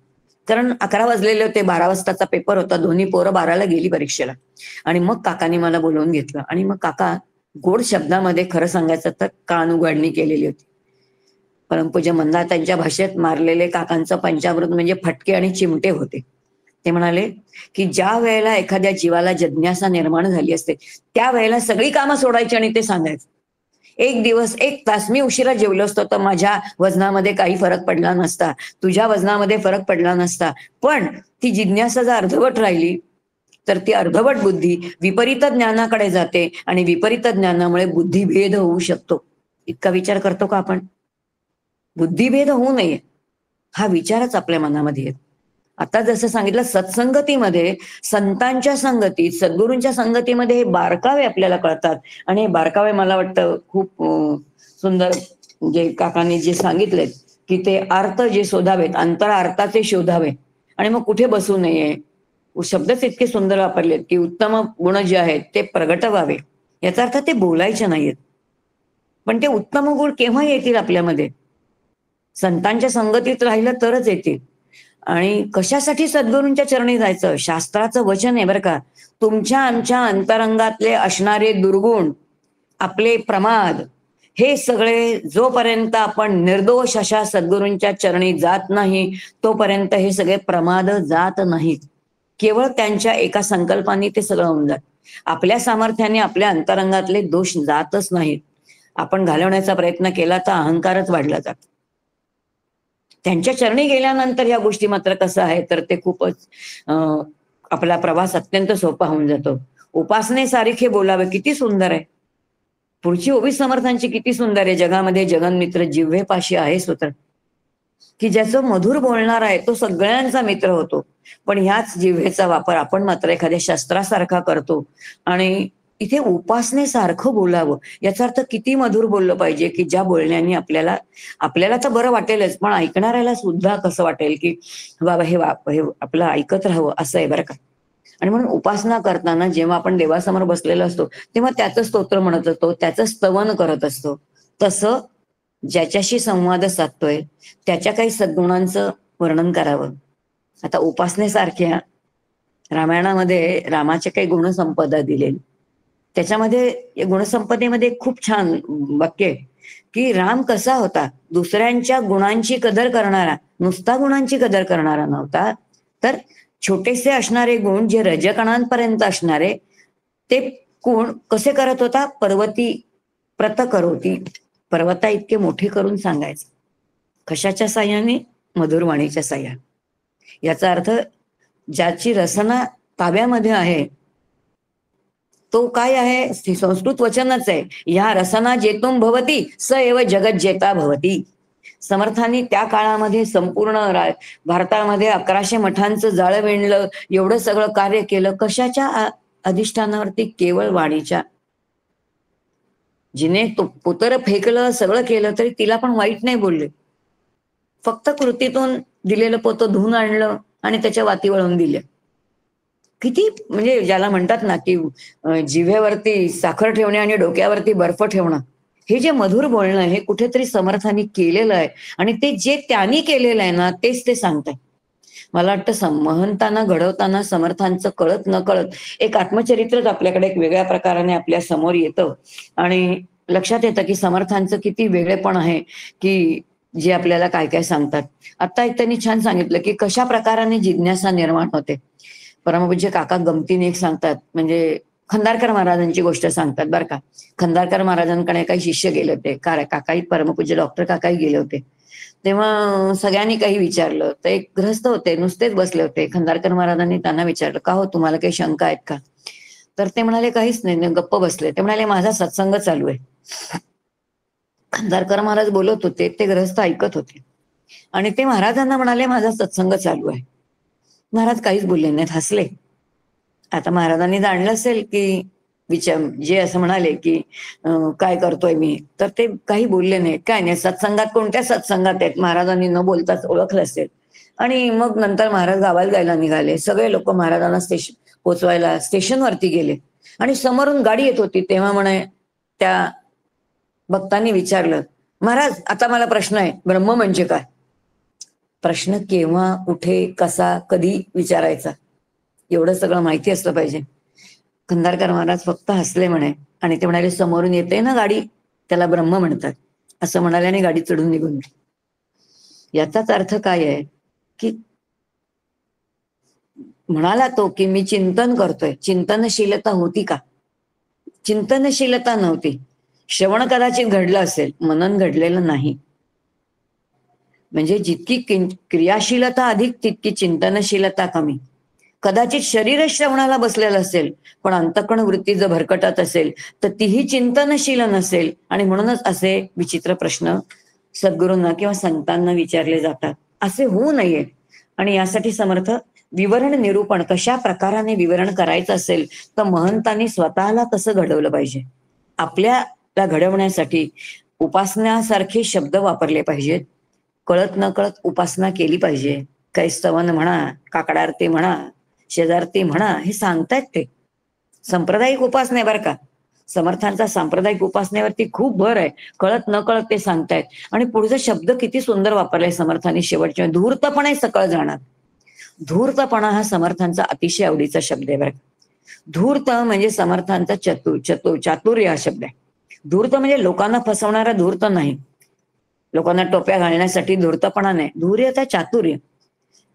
कारण 11 वाजलेले होते, 12 वाजताचा पेपर होता, दोन्ही पोरं 12ला गेली परीक्षेला. आणि मग काकांनी मला बोलावून घेतलं आणि मग काका गोड शब्दामध्ये खरं सांगायचं तर कान उघडणी केलेली होती. परमपूज्य मंदातांच्या भाषेत मारलेले काकांचं पंचामृत म्हणजे फटके आणि चिमटे होते. ते म्हणाले की ज्या वेळेला एखाद्या जीवाला जिज्ञासा निर्माण झाली असते त्या वेळेला सगळी कामं सोडायची आणि ते सांगायचं. एक दिवस 1 तास मी उशिरा जेवलो असतो तर माझ्या वजनामध्ये काही फरक पडला नसता, तुझ्या वजनामध्ये फरक पडला नसता, पण ती जिज्ञासा जर अर्धवट राहिली तर ती अर्धवट बुद्धी विपरीत ज्ञानाकडे जाते आणि विपरीत ज्ञानामुळे बुद्धिभेद होऊ शकतो. इतका विचार करतो का आपण? बुद्धिभेद होऊ नये हा विचारच आपल्या मनामध्ये येतो. आता जसं सांगितलं सत्संगतीमध्ये, संतांच्या संगतीत, सद्गुरूंच्या संगतीमध्ये हे बारकावे आपल्याला कळतात आणि हे बारकावे मला वाटतं खूप सुंदर जे काकांनी जे सांगितलेत की ते अर्थ जे शोधावेत, अंतरार्थाचे शोधावे आणि मग कुठे बसू नये. शब्दच इतके सुंदर वापरलेत की उत्तम गुण जे आहेत ते प्रगट व्हावे. याचा अर्थ ते बोलायचे नाहीत, पण ते उत्तम गुण केव्हा येतील आपल्यामध्ये? संतांच्या संगतीत राहिलं तरच येतील. आणि कशासाठी सद्गुरूंच्या चरणी जायचं? शास्त्राचं वचन आहे बरं का. तुमच्या आमच्या अंतरंगातले असणारे दुर्गुण, आपले प्रमाद, हे सगळे जोपर्यंत आपण निर्दोष अशा सद्गुरूंच्या चरणी जात नाही तोपर्यंत हे सगळे प्रमाद जात नाहीत. केवळ त्यांच्या एका संकल्पाने ते सगळं होऊन जात. आपल्या सामर्थ्याने आपल्या अंतरंगातले दोष जातच नाहीत. आपण घालवण्याचा प्रयत्न केला तर अहंकारच वाढला जातो. त्यांच्या चरणी गेल्यानंतर या गोष्टी मात्र कसं आहे तर ते खूपच आपला प्रवास अत्यंत सोपा होऊन जातो. उपासनेसारखे बोलावे किती सुंदर आहे. पुढची ओवी समर्थांची किती सुंदर आहे. जगामध्ये जगन्मित्र जिव्हेपाशी आहे स्वतः, की ज्याचं मधुर बोलणार आहे तो सगळ्यांचा मित्र होतो. पण ह्याच जिव्हेचा वापर आपण मात्र एखाद्या शस्त्रासारखा करतो. आणि इथे उपासनेसारखं बोलावं याचा अर्थ किती मधुर बोललं पाहिजे की ज्या बोलण्याने आपल्याला तर बरं वाटेलच, पण ऐकणाऱ्याला सुद्धा कसं वाटेल की बाबा हे आपलं ऐकत राहावं असं आहे बरं का. आणि म्हणून उपासना करताना जेव्हा आपण देवासमोर बसलेलो असतो तेव्हा त्याचं स्तोत्र म्हणत असतो, त्याचं स्तवन करत असतो. तसं ज्याच्याशी संवाद साधतोय त्याच्या काही सद्गुणांचं वर्णन करावं. आता उपासनेसारख्या रामायणामध्ये रामाचे काही गुणसंपदा दिलेली, त्याच्यामध्ये गुणसंपदेमध्ये खूप छान वाक्य आहे की राम कसा होता, दुसऱ्यांच्या गुणांची कदर करणारा, नुसता गुणांची कदर करणारा नव्हता, तर छोटेसे असणारे गुण जे रजकणांपर्यंत असणारे ते गुण कसे करत होता? पर्वती प्रत करोती, पर्वता इतके मोठे करून सांगायचं. कशाच्या साह्याने? मधुरवाणीच्या साह्याने. याचा अर्थ ज्याची रसना ताब्यामध्ये आहे तो काय आहे? संस्कृत वचनच आहे, ह्या रसना जेतुम भवती स एव जगत जेता भवती. समर्थांनी त्या काळामध्ये संपूर्ण भारतामध्ये 1100 मठांचं जाळं विणलं, एवढं सगळं कार्य केलं. कशाच्या अधिष्ठानावरती? केवळ वाणीच्या. जिने पुतर फेकलं, सगळं केलं तरी तिला पण वाईट नाही बोलले. फक्त कृतीतून दिलेलं पोतं धुवून आणलं आणि त्याच्या वाती वळवून दिल्या. किती म्हणजे ज्याला म्हणतात ना की जिभेवरती साखर ठेवणे आणि डोक्यावरती बर्फ ठेवणं, हे जे मधुर बोलणं हे कुठेतरी समर्थांनी केलेलं आहे. आणि ते जे त्यांनी केलेलं आहे ना तेच ते सांगताय. मला वाटतं महंतांना घडवताना समर्थांचं कळत न कळत एक आत्मचरित्रच आपल्याकडे एक वेगळ्या प्रकाराने आपल्या समोर येतं आणि लक्षात येतं की समर्थांचं किती वेगळेपण आहे की जे आपल्याला काय काय सांगतात. आता एक त्यांनी छान सांगितलं की कशा प्रकाराने जिज्ञासा निर्माण होते. परमपूज्य काका गमतीने एक सांगतात, म्हणजे खंदारकर महाराजांची गोष्ट सांगतात बरं का. खंदारकर महाराजांकडे काही शिष्य गेले होते, काकाही परमपूज्य डॉक्टर काकाही गेले होते. तेव्हा सगळ्यांनी काही विचारलं तर एक गृहस्थ होते, नुसतेच बसले होते. खंदारकर महाराजांनी त्यांना विचारलं, का हो तुम्हाला काही शंका आहेत का? तर ते म्हणाले काहीच नाही, गप्प बसले. ते म्हणाले माझा सत्संग चालू आहे. खंदारकर महाराज बोलत होते, ते गृहस्थ ऐकत होते आणि ते महाराजांना म्हणाले माझा सत्संग चालू आहे. महाराज काहीच बोलले नाहीत, हसले. आता महाराजांनी जाणलं असेल की जे असं म्हणाले की काय करतोय मी, तर ते काही बोलले नाहीत. काय नाही, सत्संगात कोणत्या सत्संगात आहेत महाराजांनी न बोलताच ओळखलं असेल. आणि मग नंतर महाराज गावाला जायला निघाले. सगळे लोक महाराजांना पोचवायला स्टेशनवरती गेले आणि समोरून गाडी येत होती. तेव्हा म्हणे त्या भक्तांनी विचारलं, महाराज आता मला प्रश्न आहे, ब्रह्म म्हणजे काय? प्रश्न केव्हा, कुठे, कसा, कधी विचारायचा एवढं सगळं माहिती असलं पाहिजे. खंदारकर महाराज फक्त हसले म्हणे आणि ते म्हणाले समोरून येते ना गाडी त्याला ब्रह्म म्हणतात, असं म्हणाले आणि गाडी चढून निघून गेली. याचाच अर्थ काय आहे की म्हणाला तो की मी चिंतन करतोय, चिंतनशीलता होती का? चिंतनशीलता नव्हती. श्रवण कदाचित घडलं असेल, मनन घडलेलं नाही. म्हणजे जितकी क्रियाशीलता अधिक तितकी चिंतनशीलता कमी. कदाचित शरीर श्रवणाला बसलेलं असेल, पण अंतःकरण वृत्ती जर भरकटत असेल तर तीही चिंतनशील नसेल. आणि म्हणूनच असे विचित्र प्रश्न सद्गुरूंना किंवा संतांना विचारले जातात. असे होऊ नये. आणि यासाठी समर्थ विवरण निरूपण कशा प्रकाराने विवरण करायचं असेल तर महंतांनी स्वतःला कसं घडवलं पाहिजे, आपल्याला घडवण्यासाठी उपासनासारखे शब्द वापरले पाहिजेत. कळत न कळत उपासना केली पाहिजे. कैस्तवन म्हणा, काकडारती म्हणा, शेजारती म्हणा, हे सांगतायत ते सांप्रदायिक उपासना बरं का. समर्थांचा सांप्रदायिक उपासनेवरती खूप भर आहे. कळत न कळत ते सांगतायत. आणि पुढचा शब्द किती सुंदर वापरलाय समर्थांनी शेवटच्या, धूर्तपणे सकळ जाणार. धूर्तपणा हा समर्थांचा अतिशय आवडीचा शब्द आहे बरं. धूर्त म्हणजे समर्थांचा चातुर्य हा शब्द आहे. धूर्त म्हणजे लोकांना फसवणारा धूर्त नाही, लोकांना टोप्या घालण्यासाठी धूर्तपणा नाही. धूर्यता चातुर्य.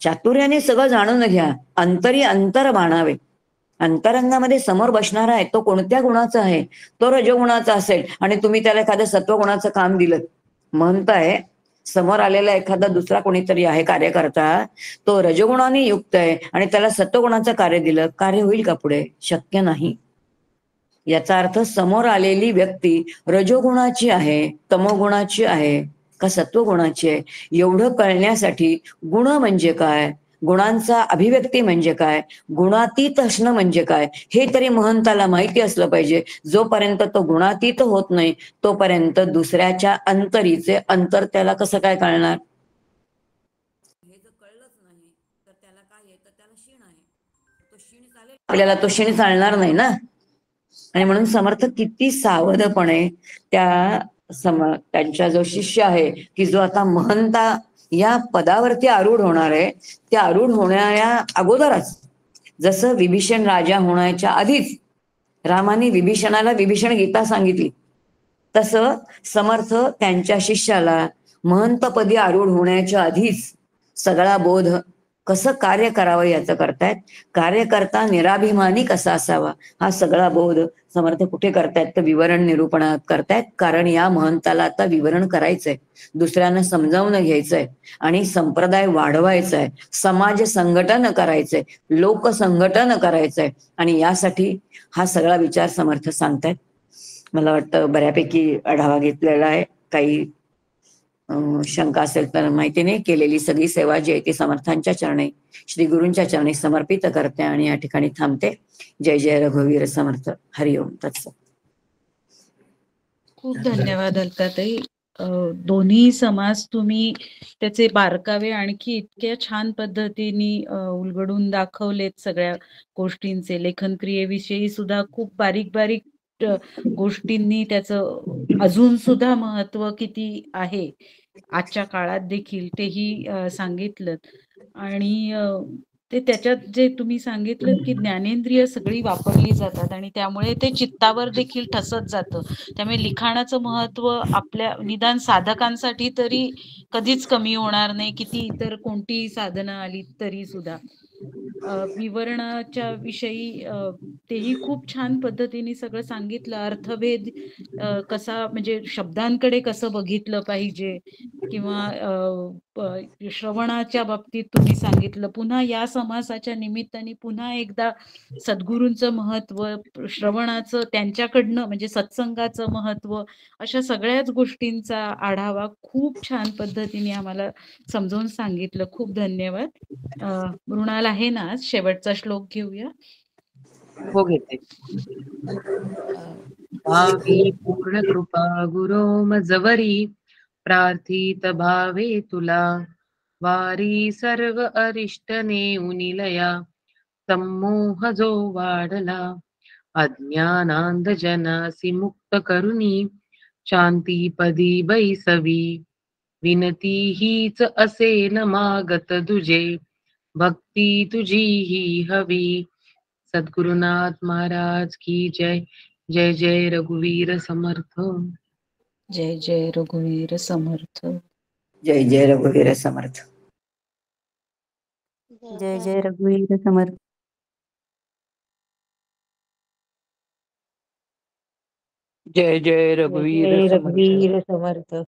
चातुर्याने सगळं जाणून घ्या. अंतरी अंतर बाणावे. अंतरंगामध्ये समोर बसणारा आहे तो कोणत्या गुणाचा आहे, तो रजोगुणाचा असेल आणि तुम्ही त्याला एखाद्या सत्वगुणाचं काम दिलं, म्हणताय समोर आलेला एखादा दुसरा कोणीतरी आहे कार्यकर्ता, तो रजोगुणाने युक्त आहे आणि त्याला सत्वगुणाचं कार्य दिलं, कार्य होईल का पुढे? शक्य नाही. याचा अर्थ समोर आलेली व्यक्ती रजोगुणाची आहे, तमोगुणाची आहे का सत्वगुणाची आहे, एवढं कळण्यासाठी गुण म्हणजे काय, गुणांचा अभिव्यक्ती म्हणजे काय, गुणातीत असणं म्हणजे काय, हे तरी महंताला माहिती असलं पाहिजे. जोपर्यंत तो गुणातीत होत नाही तोपर्यंत दुसऱ्याच्या अंतरीचे अंतर त्याला कसं काय कळणार? हे जर कळलंच नाही तर त्याला काय आहे, तर त्याला क्षीण आहे. तो क्षीण चालेल आपल्याला, तो क्षीण चालणार नाही ना. आणि म्हणून समर्थ किती सावधपणे त्यांच्या जो शिष्य आहे की जो आता महंता या पदावरती आरूढ होणार आहे, त्या आरूढ होण्याच्या अगोदरच, जसं विभीषण राजा होण्याच्या आधीच रामाने विभीषणाला विभीषण गीता सांगितली, तसं समर्थ त्यांच्या शिष्याला महंतपदी आरूढ होण्याच्या आधीच सगळा बोध कसं कार्य करावं याचं करतायत. कार्य करता निराभिमानी कसा असावा हा सगळा बोध समर्थ कुठे करतायत, तर विवरण निरूपणात करतायत. कारण या महंताला आता विवरण करायचंय, दुसऱ्यांना समजावून घ्यायचंय आणि संप्रदाय वाढवायचा आहे, समाज संघटन करायचंय, लोक संघटन करायचंय. आणि यासाठी हा सगळा विचार समर्थ सांगतायत. मला वाटतं बऱ्यापैकी आढावा घेतलेला आहे. काही शंका असेल तर माहिती नाही. केलेली सगळी सेवा जी आहे ती समर्थांच्या चरणी, श्री गुरूंच्या चरणी समर्पित करते आणि या ठिकाणी थांबते. जय जय रघुवीर समर्थ. हरिओम तत्सत. खूप धन्यवाद अलकाताई. दोन्ही समाज तुम्ही त्याचे बारकावे आणखी इतक्या छान पद्धतीने उलगडून दाखवलेत. सगळ्या गोष्टींचे लेखन क्रियेविषयी सुद्धा खूप बारीक बारीक गोष्टींनी त्याचं अजून सुद्धा महत्व किती आहे आजच्या काळात देखील तेही सांगितलं. आणि ते त्याच्यात जे तुम्ही सांगितलं की ज्ञानेंद्रिय सगळी वापरली जातात आणि त्यामुळे ते चित्तावर देखील ठसत जातं. त्यामुळे लिखाणाचं महत्व आपल्या निदान साधकांसाठी तरी कधीच कमी होणार नाही, किती इतर कोणतीही साधनं आली तरी सुद्धा. विवरणाच्या विषयी तेही खूप छान पद्धतीने सगळं सांगितलं. अर्थभेद कसा म्हणजे शब्दांकडे कसं बघितलं पाहिजे किंवा श्रवणाच्या बाबतीत तुम्ही सांगितलं. पुन्हा या समासाच्या निमित्ताने पुन्हा एकदा सद्गुरूंचं महत्व, श्रवणाचं त्यांच्याकडनं म्हणजे सत्संगाचं महत्व, अशा सगळ्याच गोष्टींचा आढावा खूप छान पद्धतीने आम्हाला समजावून सांगितलं. खूप धन्यवाद. मृणाल आहे ना, आज शेवटचा श्लोक घेऊया. हो घेते. भावी पूर्ण कृपा गुरो मजवरी, प्रार्थित भावे तुला, वारी सर्व अरिष्ट नेऊनिलया, संमोह जो वाढला, अज्ञानांध जनासी मुक्त करुणी, शांतीपदी बैसवी, विनती हीच असेल मागत तुझे, भक्ती तुझी ही हवी. सद्गुरुनाथ महाराज की जय. जय जय रघुवीर समर्थ. जय जय रघुवीर समर्थ. जय जय रघुवीर समर्थ. जय जय रघुवीर समर्थ. जय जय रघुवीर समर्थ. समर्थ.